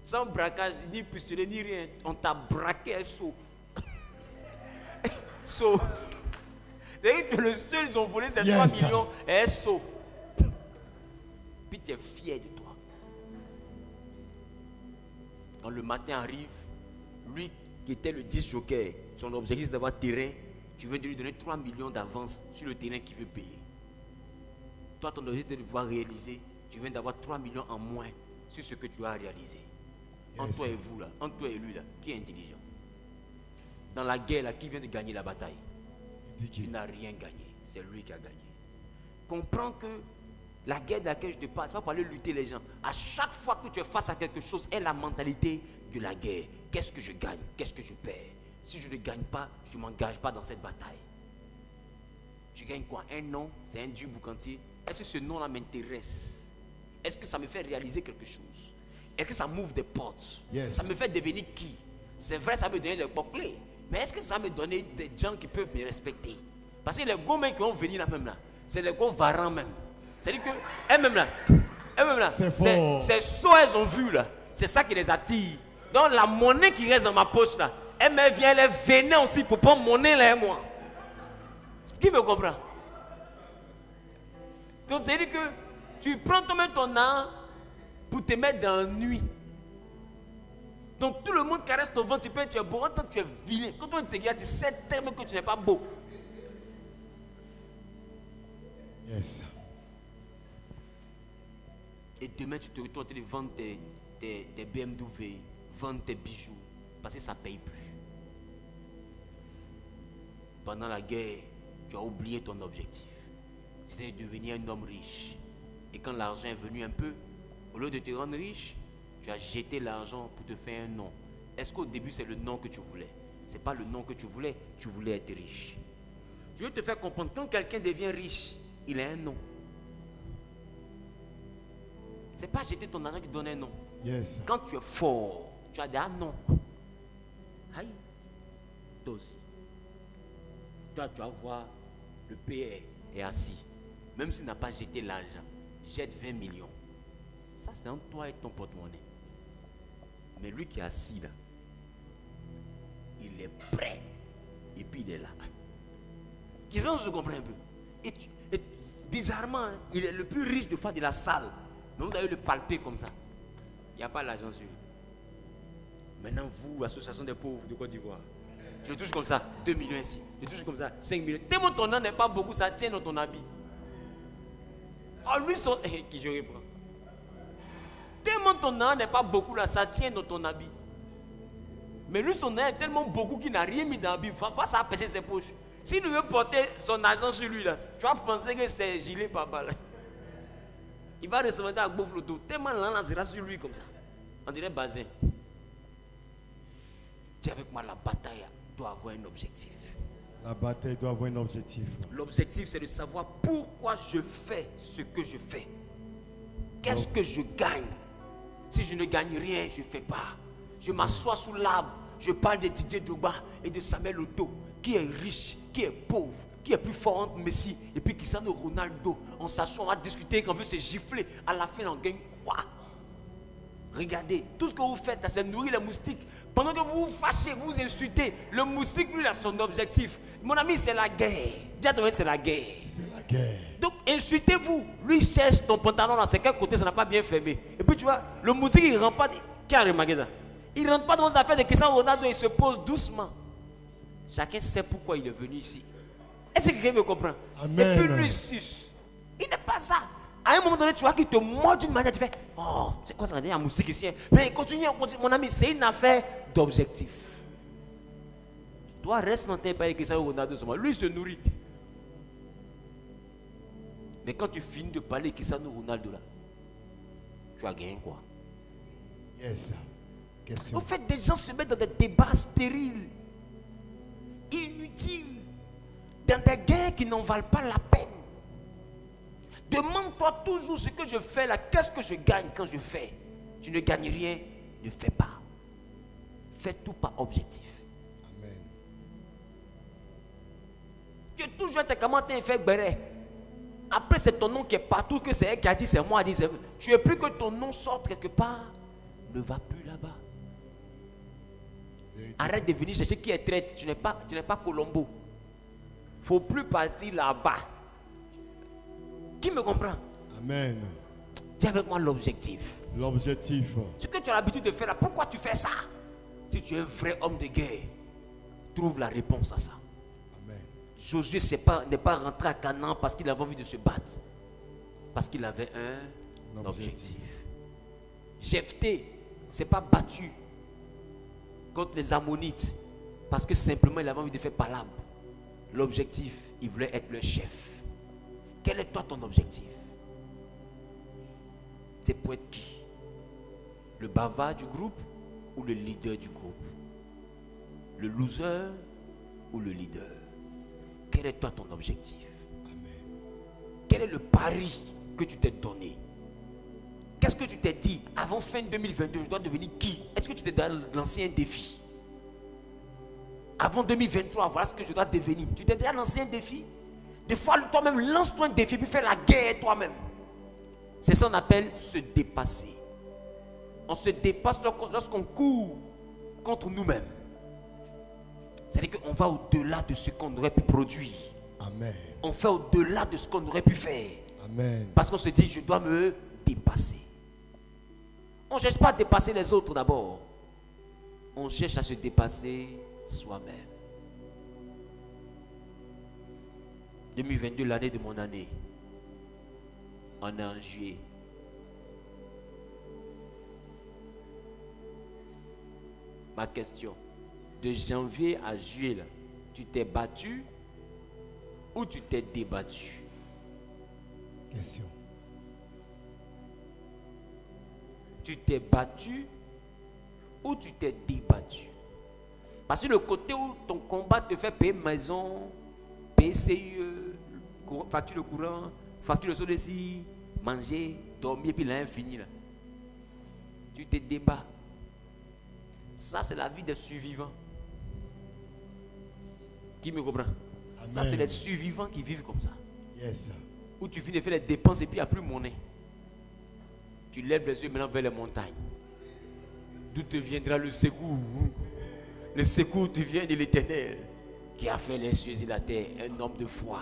Sans braquage, ni pistolet, ni rien. On t'a braqué un saut. Saut. C'est-à-dire que le seul ils ont volé, c'est 3 millions et un saut. Puis tu es fier de toi. Quand le matin arrive, lui qui était le 10 joker, son objectif c'est d'avoir terrain, tu veux lui donner 3 millions d'avance sur le terrain qu'il veut payer. Toi, ton objectif est de pouvoir réaliser, tu viens d'avoir 3 millions en moins sur ce que tu as réalisé. Entre toi et vous là, entre toi et lui là, qui est intelligent? Dans la guerre là, qui vient de gagner la bataille? Tu n'as rien gagné, c'est lui qui a gagné. comprends que la guerre de laquelle je te parle, c'est pas pour aller lutter les gens. À chaque fois que tu es face à quelque chose, est la mentalité de la guerre. Qu'est-ce que je gagne? Qu'est-ce que je perds? Si je ne gagne pas, je ne m'engage pas dans cette bataille. Je gagne quoi? Un nom, c'est un dieu boucantier. Est-ce que ce nom-là m'intéresse? Est-ce que ça me fait réaliser quelque chose? Est-ce que ça m'ouvre des portes? Yes. Ça me fait devenir qui? C'est vrai, ça me donne des clés. Mais est-ce que ça me donne des gens qui peuvent me respecter? Parce que les gros mecs qui vont venir là même là, c'est les gros varans même. C'est-à-dire que elles-mêmes là, c'est ça elles ont vu là. C'est ça qui les attire. Donc la monnaie qui reste dans ma poche là, elle me vient, elle venait aussi pour prendre mon monnaie là et moi. Qui me comprend? Donc c'est-à-dire que tu prends toi-même ton âme pour te mettre dans la nuit. Donc tout le monde caresse ton ventre, tu es beau, en tant que tu es vilain. Quand on te regarde, tu sais tellement que tu n'es pas beau. Yes. Et demain, tu te retrouves en train de vendre tes BMW, vendre tes bijoux, parce que ça ne paye plus. Pendant la guerre, tu as oublié ton objectif. C'était de devenir un homme riche. Et quand l'argent est venu un peu, au lieu de te rendre riche, tu as jeté l'argent pour te faire un nom. Est-ce qu'au début, c'est le nom que tu voulais? Ce n'est pas le nom que tu voulais être riche. Je veux te faire comprendre, quand quelqu'un devient riche, il a un nom. Ce n'est pas jeter ton argent qui donne un nom. Yes. Quand tu es fort, tu as des noms. Aïe, toi aussi. Toi, tu vas voir, le père est assis. Même s'il n'a pas jeté l'argent, jette 20 millions. Ça, c'est entre toi et ton porte-monnaie. Mais lui qui est assis là, il est prêt. Et puis il est là. Qui veut se comprendre un peu. Et bizarrement, hein, il est le plus riche de la salle. Mais vous allez le palper comme ça. Il n'y a pas l'argent sur lui. Maintenant, vous, association des pauvres de Côte d'Ivoire, je le touche comme ça, 2 millions ici. Je le touche comme ça, 5 millions. Tellement ton nom n'est pas beaucoup, ça tient dans ton habit. Oh, lui, son. Qui je reprends. Tellement ton nom n'est pas beaucoup là, ça tient dans ton habit. Mais lui, son nom est tellement beaucoup qu'il n'a rien mis dans l'habit. Faut pas ça passer ses poches. S'il veut porter son argent sur lui là, tu vas penser que c'est gilet par balle. Il va recevoir un bouffe le dos. Tellement là, sera sur lui comme ça. On dirait Bazin. Dis avec moi, la bataille doit avoir un objectif. La bataille doit avoir un objectif. L'objectif, c'est de savoir pourquoi je fais ce que je fais. Qu'est-ce que je gagne? Si je ne gagne rien, je ne fais pas. Je m'assois sous l'arbre. Je parle de Didier Drogba et de Samuel Eto'o, qui est riche, qui est pauvre, qui est plus fort entre Messi et puis Cristiano Ronaldo. On s'assoit, on va discuter, quand on veut se gifler. À la fin, on gagne quoi? Regardez, tout ce que vous faites, c'est nourrir les moustiques. Pendant que vous vous fâchez, vous vous insultez, le moustique, lui, il a son objectif. Mon ami, c'est la guerre. Dis à ton mec, c'est la guerre. C'est la guerre. Donc, insultez-vous. Lui, il cherche ton pantalon dans c'est quel côté, ça n'a pas bien fermé. Et puis, tu vois, le moustique, il ne rentre pas. Qui a remarqué ça? Il ne rentre pas dans les affaires de Cristiano Ronaldo, il se pose doucement. Chacun sait pourquoi il est venu ici. Est-ce que quelqu'un me comprend? Amen. Et puis, lui, il n'est pas ça. À un moment donné, tu vois qu'il te mord d'une manière, tu fais, oh, c'est quoi ça, il y a la musique ici. Mais continue, mon ami, c'est une affaire d'objectif. Toi, reste dans tes pays, Cristiano Ronaldo, lui, il se nourrit. Mais quand tu finis de parler Cristiano Ronaldo, là, tu as gagné quoi? Yes. Question. En fait, des gens se mettent dans des débats stériles, inutiles, dans des guerres qui n'en valent pas la peine. Demande-toi toujours ce que je fais là, qu'est-ce que je gagne quand je fais? Tu ne gagnes rien, ne fais pas. Fais tout par objectif. Amen. Tu es toujours tes commentaires fait béret. Après, c'est ton nom qui est partout, que c'est elle qui a dit, c'est moi, qui a dit, c'est... Tu es plus que ton nom sorte quelque part, ne va plus là-bas. Arrête de venir chercher qui est traite. Tu n'es pas Colombo. Il ne faut plus partir là-bas. Qui me comprend? Amen. Dis avec moi l'objectif. L'objectif. Ce que tu as l'habitude de faire là, pourquoi tu fais ça? Si tu es un vrai homme de guerre, trouve la réponse à ça. Amen. Josué n'est pas rentré à Canaan parce qu'il avait envie de se battre. Parce qu'il avait un objectif. Jephthé ne s'est pas battu contre les Ammonites parce que simplement il avait envie de faire palabre. L'objectif, il voulait être le chef. Quel est toi ton objectif? C'est pour être qui? Le bavard du groupe ou le leader du groupe? Le loser ou le leader? Quel est toi ton objectif? Quel est le pari que tu t'es donné? Qu'est-ce que tu t'es dit? Avant fin 2022, je dois devenir qui? Est-ce que tu t'es lancé un défi? Avant 2023, voilà ce que je dois devenir. Tu t'es déjà lancé un défi? Des fois, toi-même, lance-toi un défi puis fais la guerre toi-même. C'est ça qu'on appelle se dépasser. On se dépasse lorsqu'on court contre nous-mêmes. C'est-à-dire qu'on va au-delà de ce qu'on aurait pu produire. Amen. On fait au-delà de ce qu'on aurait pu faire. Amen. Parce qu'on se dit, je dois me dépasser. On ne cherche pas à dépasser les autres d'abord. On cherche à se dépasser soi-même. 2022, l'année de mon année. On est en juillet. Ma question. De janvier à juillet, là, tu t'es battu ou tu t'es débattu? Question. Tu t'es battu ou tu t'es débattu? Parce que le côté où ton combat te fait payer maison, payer CIE, facture de courant, facture de soda-ci, manger, dormir, puis l'infini là. Tu te débats. Ça, c'est la vie des survivants. Qui me comprend? Amen. Ça, c'est les survivants qui vivent comme ça. Yes. Où tu finis de faire les dépenses et puis il n'y a plus monnaie. Tu lèves les yeux maintenant vers les montagnes. D'où te viendra le secours? Le secours te vient de l'Éternel qui a fait les cieux et la terre, un homme de foi.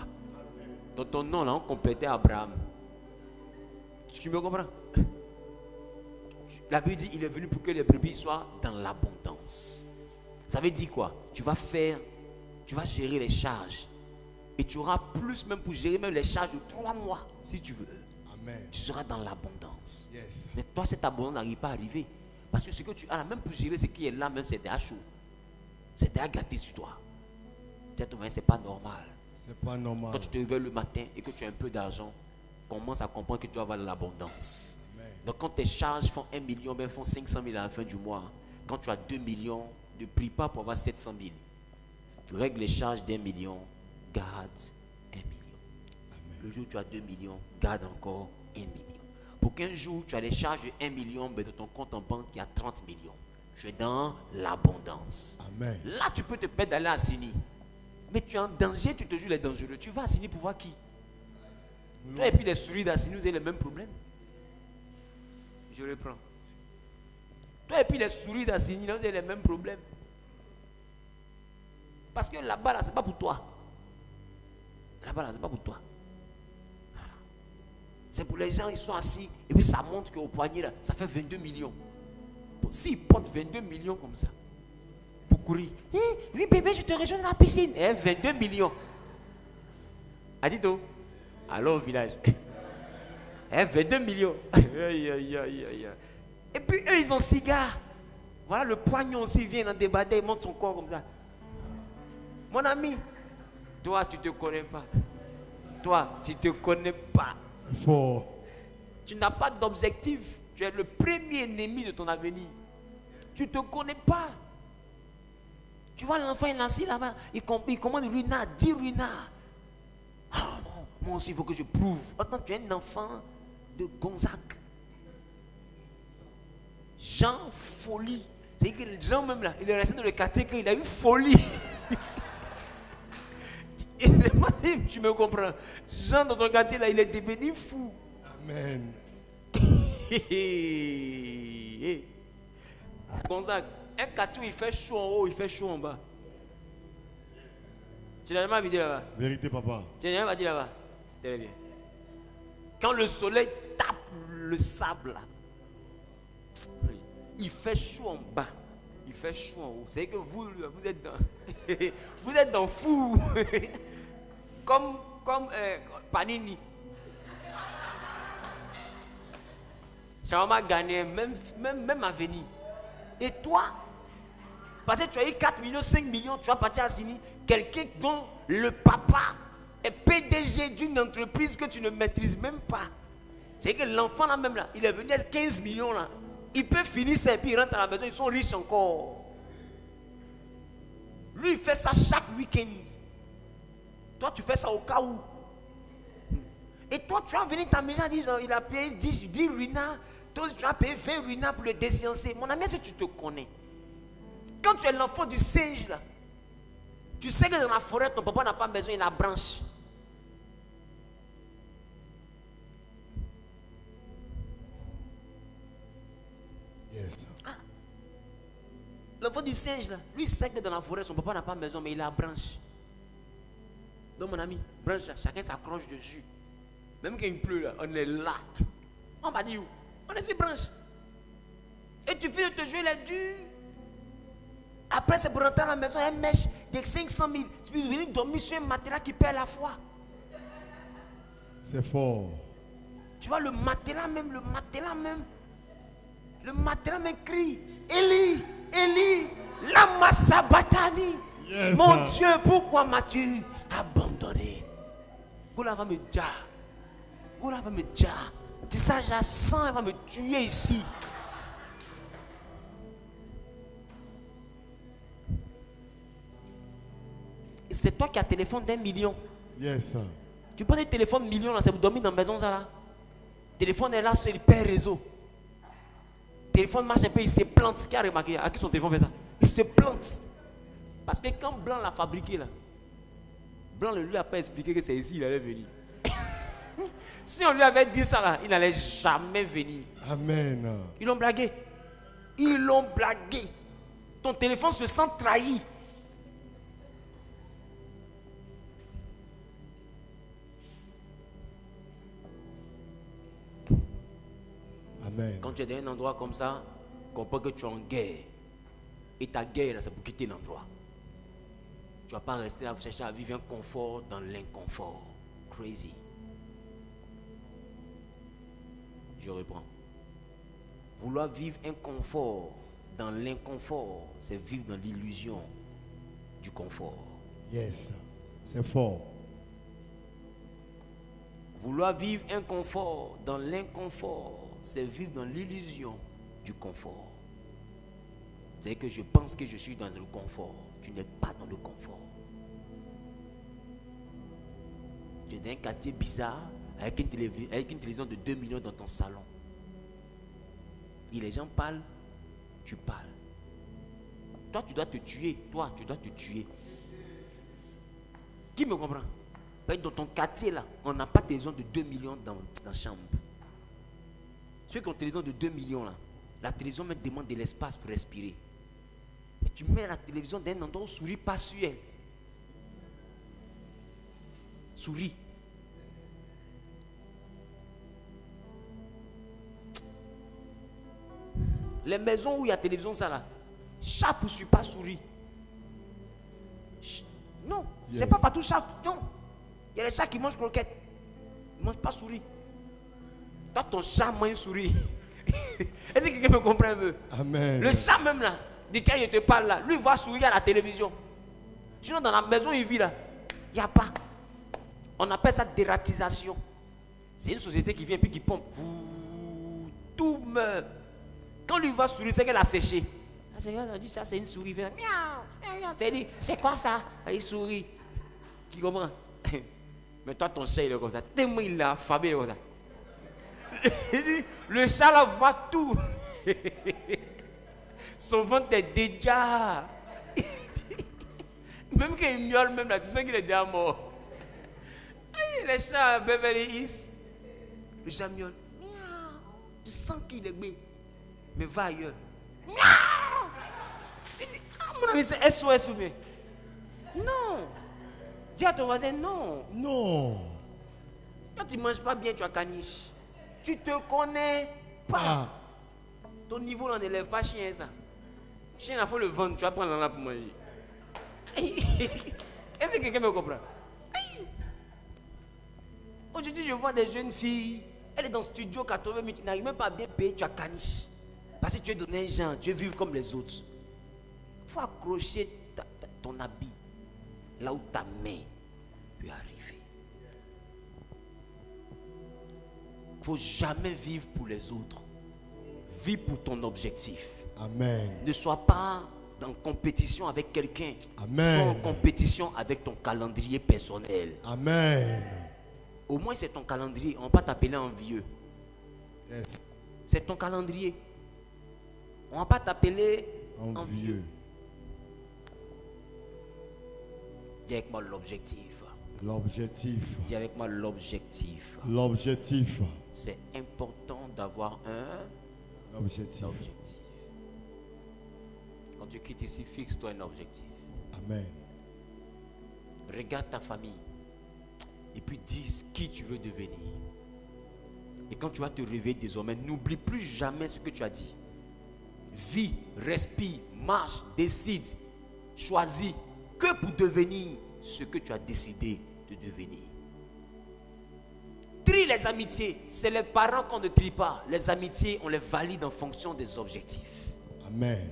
Dans ton nom, là, on complétait Abraham. Tu me comprends? La Bible dit il est venu pour que les brebis soient dans l'abondance. Ça veut dire quoi? Tu vas gérer les charges. Et tu auras plus même pour gérer même les charges de 3 mois, si tu veux. Amen. Tu seras dans l'abondance. Yes. Mais toi, cette abondance n'arrive pas à arriver. Parce que ce que tu as là, même pour gérer ce qui est là, même c'est déjà chaud. C'est déjà gâté sur toi. Peut-être que c'est pas normal. C'est pas normal. Quand tu te réveilles le matin et que tu as un peu d'argent, commence à comprendre que tu vas avoir de l'abondance. Amen. Donc quand tes charges font 1 million, ben font 500 000 à la fin du mois. Quand tu as 2 millions, ne prie pas pour avoir 700 000. Tu règles les charges d'1 million, garde 1 million. Amen. Le jour où tu as 2 millions, garde encore 1 million. Pour qu'un jour tu as les charges de 1 million, ben dans ton compte en banque, il y a 30 millions. Tu es dans l'abondance. Amen. Là, tu peux te permettre d'aller à Sini. Mais tu es en danger, tu te joues les dangereux. Tu vas à Sini pour voir qui? Toi et puis les souris d'Assini, vous avez les mêmes problèmes. Je reprends. Toi et puis les souris d'Assini, vous avez les mêmes problèmes. Parce que là-bas, là, ce n'est pas pour toi. Là-bas, là, ce n'est pas pour toi. Voilà. C'est pour les gens, ils sont assis. Et puis ça montre qu'au poignet, là, ça fait 22 millions. Bon, s'ils portent 22 millions comme ça, pour courir. Oui, bébé, je te rejoins dans la piscine. 22 millions. Adito. Allô au village. 22 millions. Et puis eux, ils ont cigare. Voilà, le poignon aussi vient dans des batailles, il monte son corps comme ça. Mon ami, toi, tu ne te connais pas. Toi, tu ne te connais pas. C'est fort. Tu n'as pas d'objectif. Tu es le premier ennemi de ton avenir. Tu ne te connais pas. Tu vois l'enfant, il est assis là-bas. Il commande ruinard, 10 ruinards. Ah non, moi aussi, il faut que je prouve. Attends, tu es un enfant de Gonzague. Jean Folie. C'est que Jean même là, il est resté dans le quartier qu'il a eu folie. Et c'est pas si tu me comprends. Jean dans ton quartier là, il est devenu fou. Amen. Gonzague, un quartier où il fait chaud en haut, il fait chaud en bas. Tu n'as jamais dit là-bas? Vérité, papa. Tu n'as jamais dit là-bas? Très bien. Quand le soleil tape le sable là, il fait chaud en bas, il fait chaud en haut. C'est que vous êtes dans, vous êtes dans fou, comme Panini. Chama gagné, même à venir. Et toi, parce que tu as eu 4 millions, 5 millions, tu vas partir à Sini, quelqu'un dont le papa est PDG d'une entreprise que tu ne maîtrises même pas. C'est que l'enfant là même là, il est venu à 15 millions là. Il peut finir ça et puis il rentre à la maison, ils sont riches encore. Lui, il fait ça chaque week-end. Toi, tu fais ça au cas où. Et toi, tu vas venir ta maison, il a payé 10 ruina. Toi, tu as payé 20 ruina pour le déciencer. Mon ami, est-ce que tu te connais? Quand tu es l'enfant du singe là, tu sais que dans la forêt, ton papa n'a pas besoin de la branche. Yes. L'enfant du singe là, lui il sait que dans la forêt, son papa n'a pas besoin, mais il a la branche. Donc mon ami, branche là, chacun s'accroche dessus. Même quand il pleut là, on est là. On m'a dit où? On est sur branche. Et tu fais de te jouer les durs. Après c'est pour rentrer à la maison, un mèche de 500 000. Tu veux venir dormir sur un matelas qui perd la foi. C'est fort. Tu vois le matelas même crie. Élie, Élie, lama sabatani. Yes, Mon sir. Dieu, pourquoi m'as-tu abandonné? Goula va me dire. Goula va me dire. Dis ça, j'ai 100, elle va me tuer ici. C'est toi qui as téléphone d'1 million. Yes, sir. Tu prends des téléphones millions là, c'est pour dormir dans la maison ça là. Téléphone est là, c'est il perd réseau. Téléphone marche un peu, il se plante. Qui a remarqué? À qui son téléphone fait ça? Il se plante. Parce que quand Blanc l'a fabriqué là, Blanc ne lui a pas expliqué que c'est ici il allait venir. Si on lui avait dit ça là, il n'allait jamais venir. Amen. Ils l'ont blagué. Ils l'ont blagué. Ton téléphone se sent trahi. Amen. Quand tu es dans un endroit comme ça, comprends que tu es en guerre. Et ta guerre, là, c'est pour quitter l'endroit. Tu ne vas pas rester là, chercher à vivre un confort dans l'inconfort. Crazy. Je reprends. Vouloir vivre un confort dans l'inconfort, c'est vivre dans l'illusion du confort. Yes. C'est fort. Vouloir vivre un confort dans l'inconfort, c'est vivre dans l'illusion du confort. C'est que je pense que je suis dans le confort. Tu n'es pas dans le confort. Tu es dans un quartier bizarre avec une télévision de 2 millions dans ton salon. Et les gens parlent, tu parles. Toi, tu dois te tuer. Toi, tu dois te tuer. Qui me comprend? Dans ton quartier là, on n'a pas de télévision de 2 millions dans la chambre. Ceux qui ont une télévision de 2 millions là, la télévision me demande de l'espace pour respirer. Mais tu mets la télévision dans un endroit où souris pas sur elle. Souris. Les maisons où il y a télévision ça là, chat ne poursuit pas souris. Non, Yes. c'est pas partout chat. Non. Il y a les chats qui mangent croquettes. Ils ne mangent pas souris. Toi, ton chat mange souris. Est-ce que quelqu'un me comprend un peu? Amen. Le chat même là, duquel je te parle là, lui voit sourire à la télévision. Sinon, dans la maison où il vit là, il n'y a pas. On appelle ça dératisation. C'est une société qui vient et puis qui pompe. Tout meurt. Quand lui voit sourire, c'est qu'elle a séché. Ça dit ça, c'est une souris. Miaou, miaou. C'est quoi ça? Il sourit. Tu comprends? Mais toi, ton chat, il est comme ça. Tellement il l'a affamé, il est comme ça. Le chat là voit tout. Son ventre est déjà. Même quand il miaule, même là, tu sais qu'il est déjà mort. Les chats à Beverly Hills, le chat miaule. Miaou. Tu sens qu'il est bé. Mais va ailleurs. Miaou. Il dit, ah, mon ami, c'est SOS ou bien? Non. Dis à ton voisin, non. Non. Quand tu ne manges pas bien, tu as caniche. Tu te connais pas. Ah. Ton niveau là n'élève pas chien ça. Chien, il faut le vendre, tu vas prendre là pour manger. Est-ce que quelqu'un me comprend? Aujourd'hui, je vois des jeunes filles, elle est dans le studio 80 minutes, tu n'arrives même pas à bien payer, tu as caniche. Parce que tu es donné un genre, tu veux vivre comme les autres. Il faut accrocher ton habit là où ta main peut arriver. faut jamais vivre pour les autres. Vis pour ton objectif. Amen. Ne sois pas en compétition avec quelqu'un. Amen. Sois en compétition avec ton calendrier personnel. Amen. Au moins c'est ton calendrier. On ne va pas t'appeler envieux. Yes. C'est ton calendrier. On ne va pas t'appeler envieux. Envieux. Dis avec moi l'objectif. L'objectif. Dis avec moi l'objectif. L'objectif. C'est important d'avoir un L'objectif. objectif. Quand tu quittes ici, fixe-toi un objectif. Amen. Regarde ta famille. Et puis dis qui tu veux devenir. Et quand tu vas te réveiller désormais, n'oublie plus jamais ce que tu as dit. Vis, respire, marche, décide, choisis que pour devenir ce que tu as décidé de devenir. Trie les amitiés. C'est les parents qu'on ne trie pas. Les amitiés, on les valide en fonction des objectifs. Amen.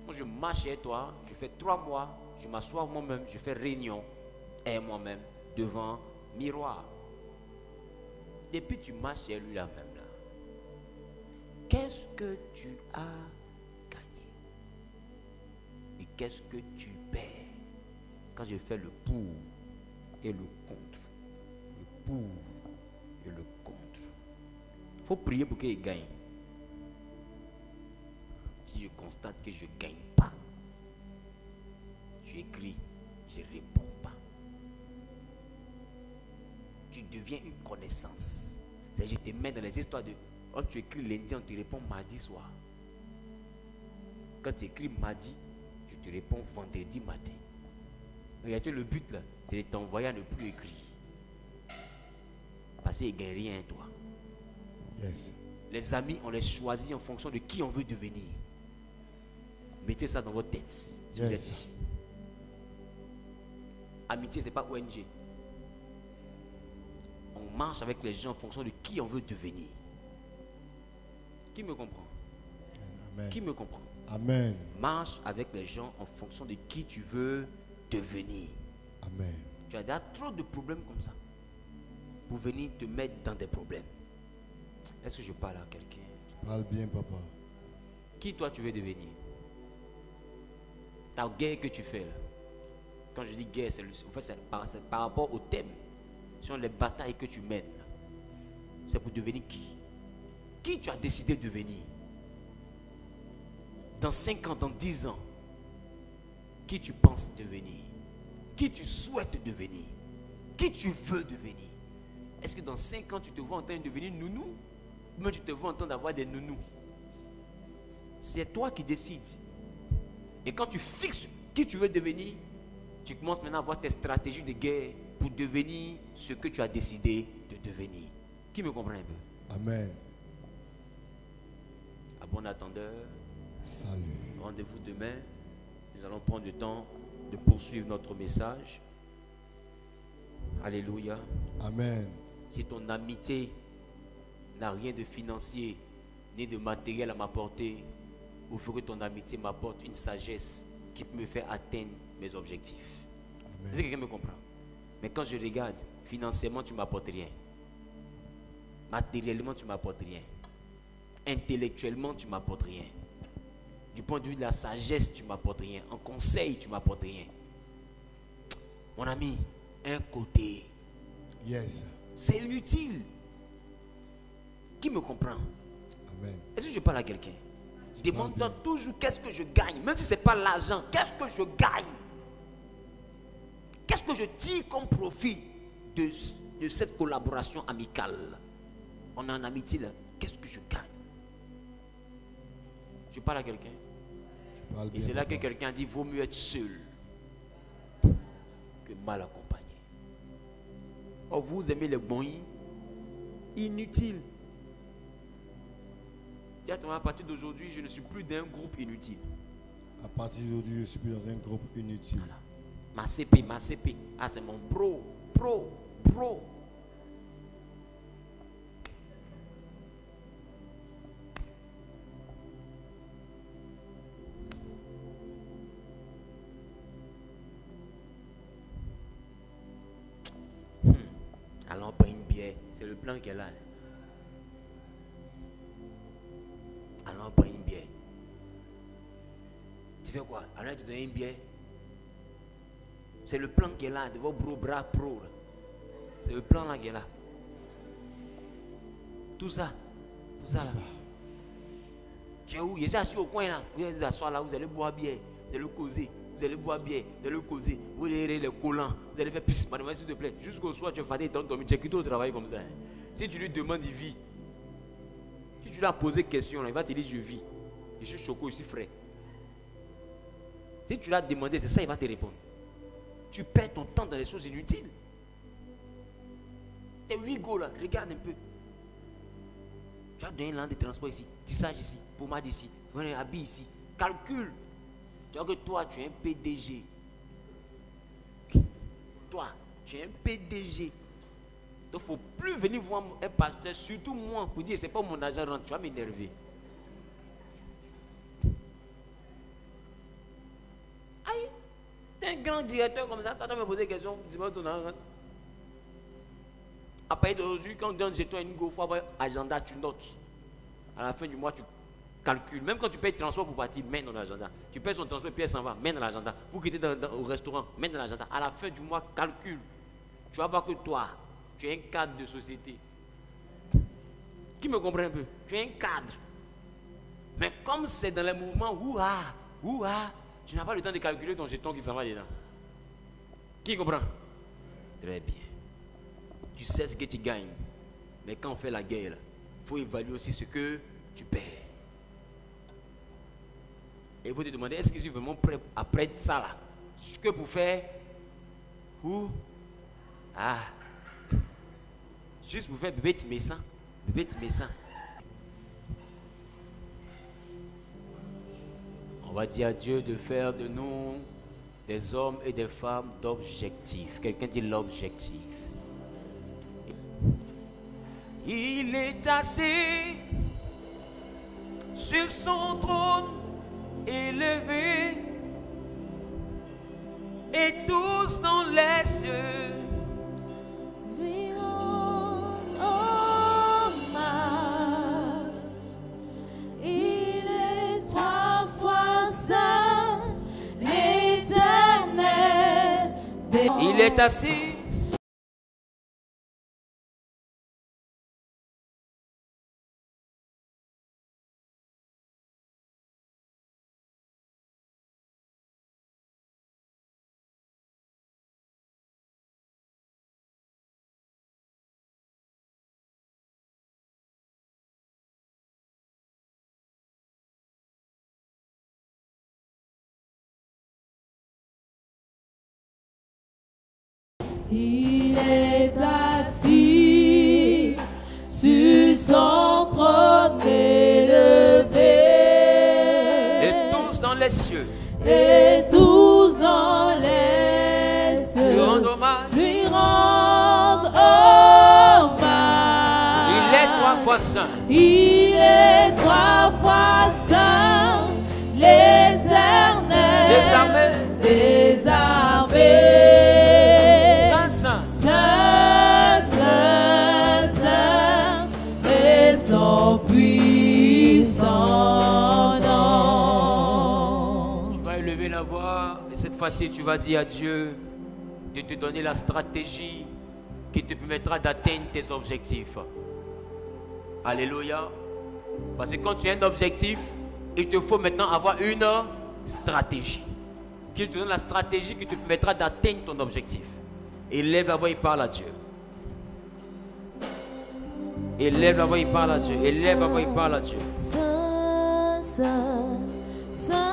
Moi, je marche chez toi, je fais 3 mois, je m'assois moi-même, je fais réunion et moi-même devant miroir. Depuis tu marches chez lui là même là. Qu'est-ce que tu as gagné? Et qu'est-ce que tu perds? Quand je fais le pour et le contre. Le pour et le contre. Il faut prier pour qu'il gagne. Si je constate que je ne gagne pas, je écris, je ne réponds pas. Tu deviens une connaissance. C'est-à-dire, je te mets dans les histoires de... Quand tu écris lundi, on te répond mardi soir. Quand tu écris mardi, je te réponds vendredi matin. Regarde, le but là, c'est de t'envoyer à ne plus écrire. Parce qu'il ne gagne rien, toi. Yes. Les amis, on les choisit en fonction de qui on veut devenir. Mettez ça dans votre tête si vous êtes ici. Amitié, ce n'est pas ONG. On marche avec les gens en fonction de qui on veut devenir. Qui me comprend? Amen. Qui me comprend? Amen. Marche avec les gens en fonction de qui tu veux devenir. Amen. Tu as déjà trop de problèmes comme ça pour venir te mettre dans des problèmes. Est-ce que je parle à quelqu'un? Parle bien, papa. Qui toi tu veux devenir? Ta guerre que tu fais là. Quand je dis guerre, c'est par rapport au thème. Sur les batailles que tu mènes. C'est pour devenir qui? Qui tu as décidé de devenir? Dans 5 ans, dans 10 ans, qui tu penses devenir? Qui tu souhaites devenir? Qui tu veux devenir? Est-ce que dans 5 ans, tu te vois en train de devenir nounou? Ou même tu te vois en train d'avoir des nounous? C'est toi qui décides. Et quand tu fixes qui tu veux devenir, tu commences maintenant à avoir tes stratégies de guerre pour devenir ce que tu as décidé de devenir. Qui me comprend un peu? Amen. À bon attendeur, Salut. rendez-vous demain. Nous allons prendre le temps de poursuivre notre message. Alléluia. Amen. Si ton amitié n'a rien de financier ni de matériel à m'apporter, il faut que ton amitié m'apporte une sagesse qui peut me faire atteindre mes objectifs. Est-ce que quelqu'un me comprend? Mais quand je regarde, financièrement, tu ne m'apportes rien. Matériellement, tu ne m'apportes rien. Intellectuellement, tu ne m'apportes rien. Du point de vue de la sagesse, tu ne m'apportes rien. En conseil, tu ne m'apportes rien. Mon ami, un côté, Yes. c'est inutile. Qui me comprend? Amen. Est-ce que je parle à quelqu'un? Demande-toi toujours qu'est-ce que je gagne. Même si ce n'est pas l'argent, qu'est-ce que je gagne? Qu'est-ce que je tire comme profit de cette collaboration amicale? On est en amitié là. Qu'est-ce que je gagne? Je parle à quelqu'un. Parle Et bien, c'est là que papa. quelqu'un dit vaut mieux être seul que mal accompagné. Oh, vous aimez les bons inutiles. À partir d'aujourd'hui, je ne suis plus d'un groupe inutile. À partir d'aujourd'hui, je suis plus dans un groupe inutile. Voilà. Ma CP. Ah, c'est mon pro. Allons prendre une bière. C'est le plan qu'elle a. fais quoi? Alors tu donnes une bière. C'est le plan qui est là, de vos bras pro. C'est le plan là qui est là. Tout ça là. Tu es où? Je suis assis au coin là. Vous allez vous asseoir là, vous allez boire bière, vous allez causer. Vous allez boire bière, vous allez causer, vous allez les collants, vous allez faire pisse, mademoiselle s'il te plaît. Jusqu'au soir, tu es fatigué, tu dormir, tu es quitté au travail comme ça. Si tu lui demandes, il vit. Si tu lui as posé question, là, il va te dire je vis. Je suis choqué, je suis frais. Si tu l'as demandé, c'est ça, il va te répondre. Tu perds ton temps dans les choses inutiles. T'es 8 go là, regarde un peu. Tu as donné un an de transport ici, tissage ici, pommade ici, habit ici, calcul. Tu vois que toi, tu es un PDG. Toi, tu es un PDG. Donc, il ne faut plus venir voir un pasteur, surtout moi, pour dire, c'est pas mon argent rentre, tu vas m'énerver. Aïe, tu es un grand directeur comme ça, tu vas me poser des questions, dis-moi ton argent rentre. Après d'aujourd'hui, quand on donne jeton une go, il faut avoir un agenda, tu notes. À la fin du mois, tu calcules. Même quand tu payes le transport pour partir, mets dans l'agenda. Tu payes son transport, puis elle s'en va, mets dans l'agenda. Vous quittez au restaurant, mets dans l'agenda. À la fin du mois, calcule. Tu vas voir que toi, tu es un cadre de société. Qui me comprend un peu? Tu es un cadre. Mais comme c'est dans les mouvements, tu n'as pas le temps de calculer ton jeton qui s'en va dedans. Qui comprend? Très bien. Tu sais ce que tu gagnes. Mais quand on fait la guerre, il faut évaluer aussi ce que tu perds. Et vous te demandez, est-ce que je suis vraiment prêt après ça là? Que pour faire? Où? Juste pour faire bébé tu me sens. Bébé tu me sens. On va dire à Dieu de faire de nous des hommes et des femmes d'objectifs. Quelqu'un dit l'objectif. Il est assis sur son trône élevé et tous dans les cieux lui rendent hommage. Il est 3 fois saint, l'Éternel. Il est assis. Il est assis sur son trône élevé. Et tous dans les cieux. Et tous dans les cieux Lui rendent hommage. lui rendent hommage. Il est 3 fois saint. Il est 3 fois saint, l'Éternel Des armées. des armées. Saint, saint. Saint, saint, saint, et son puissant nom. Tu vas élever la voix et cette fois-ci tu vas dire à Dieu de te donner la stratégie qui te permettra d'atteindre tes objectifs. Alléluia. Parce que quand tu as un objectif, il te faut maintenant avoir une stratégie. Qu'il te donne la stratégie qui te permettra d'atteindre ton objectif. Élève la voix et parle à Dieu. Élève la voix et parle à Dieu. Élève la voix et parle à Dieu. Saint, saint, saint,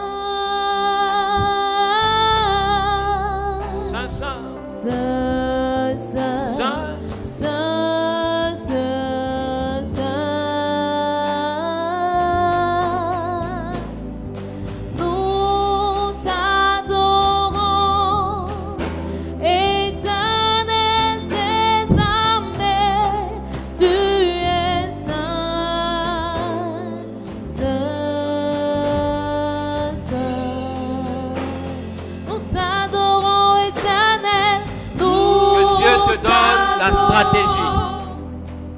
Saint, saint. saint, saint, Saint. saint, saint, saint. Nous t'adorons, Éternel des armées, tu es saint, saint, saint. Nous t'adorons, Éternel, Que Dieu te donne la stratégie.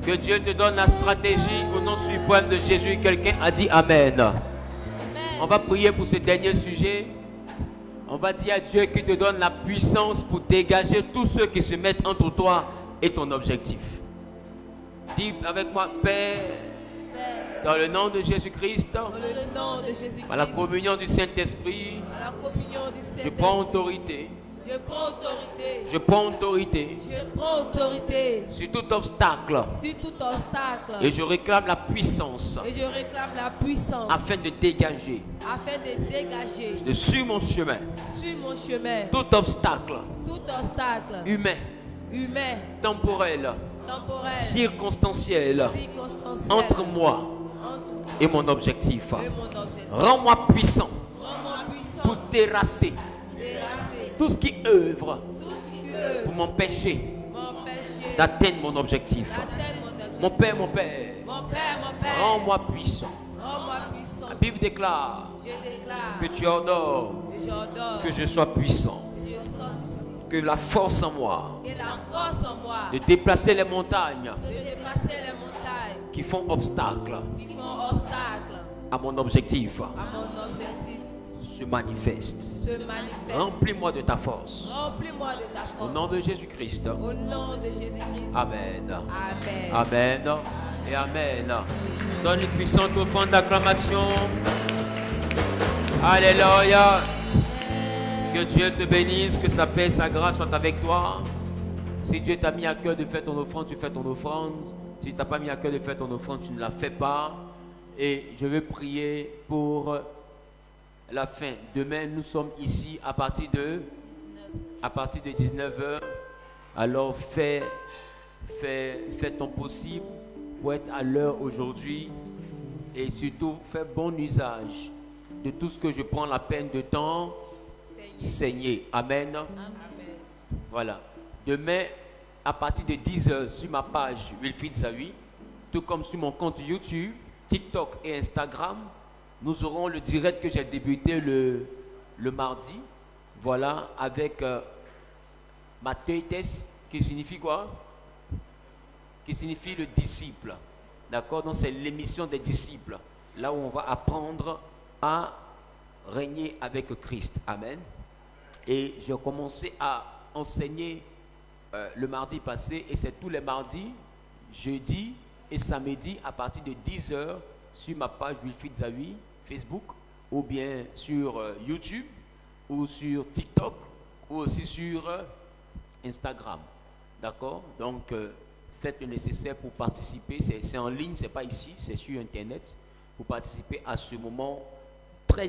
Que Dieu te donne la stratégie au nom suprême de Jésus. Quelqu'un a dit Amen. On On va prier pour ce dernier sujet. On va dire à Dieu qu'il te donne la puissance pour dégager tous ceux qui se mettent entre toi et ton objectif. Dis avec moi, Père, dans le nom de Jésus-Christ, Dans le nom de Jésus-Christ, par la communion du Saint-Esprit, à la communion du je Saint-Esprit, prends autorité. je prends autorité. Je prends autorité Je prends autorité sur tout obstacle sur tout obstacle. et je réclame la puissance Et je réclame la puissance afin de dégager afin de dégager de sur mon chemin sur mon chemin tout obstacle tout obstacle humain, humain, temporel, temporel, circonstanciel circonstanciel entre moi entre et mon objectif. et mon objectif. Rends-moi puissant Rends-moi puissant pour terrasser terrasser tout ce qui œuvre tout ce qui peut pour m'empêcher m'empêcher d'atteindre mon objectif. d'atteindre mon objectif. Mon Père, Mon Père, rends-moi puissant. rends-moi puissant. La Bible déclare Je déclare que tu ordonnes que j'ordonne que je sois puissant, que je sorte ici. que la force en moi Et la force en moi de déplacer les montagnes de dépasser les montagnes qui font obstacle qui font obstacle à mon objectif à mon objectif se manifeste. se manifeste. Remplis-moi de ta force. Remplis-moi de ta Au force. nom de Jésus-Christ. Au nom de Jésus-Christ. Amen. Amen. Amen et Amen. Donne une puissante offrande d'acclamation. Alléluia. Que Dieu te bénisse, que sa paix, sa grâce soient avec toi. Si Dieu t'a mis à cœur de faire ton offrande, tu fais ton offrande. Si tu n'as pas mis à cœur de faire ton offrande, tu ne la fais pas. Et je veux prier pour la fin. Demain, nous sommes ici à partir de 19h. Alors fais ton possible pour être à l'heure aujourd'hui. Et surtout, fais bon usage de tout ce que je prends la peine de t'enseigner. Amen. Amen. Voilà. Demain, à partir de 10h, sur ma page Wilfried Zawi, tout comme sur mon compte YouTube, TikTok et Instagram, nous aurons le direct que j'ai débuté le mardi. Voilà, avec Matthias, qui signifie quoi? Qui signifie le disciple. D'accord? Donc c'est l'émission des disciples. Là où on va apprendre à régner avec Christ. Amen. Et j'ai commencé à enseigner le mardi passé, et c'est tous les mardis, jeudi et samedi à partir de 10h sur ma page Wilfried Zawi, Facebook, ou bien sur YouTube, ou sur TikTok, ou aussi sur Instagram. D'accord? Donc, faites le nécessaire pour participer. C'est en ligne, c'est pas ici, c'est sur Internet, pour participer à ce moment très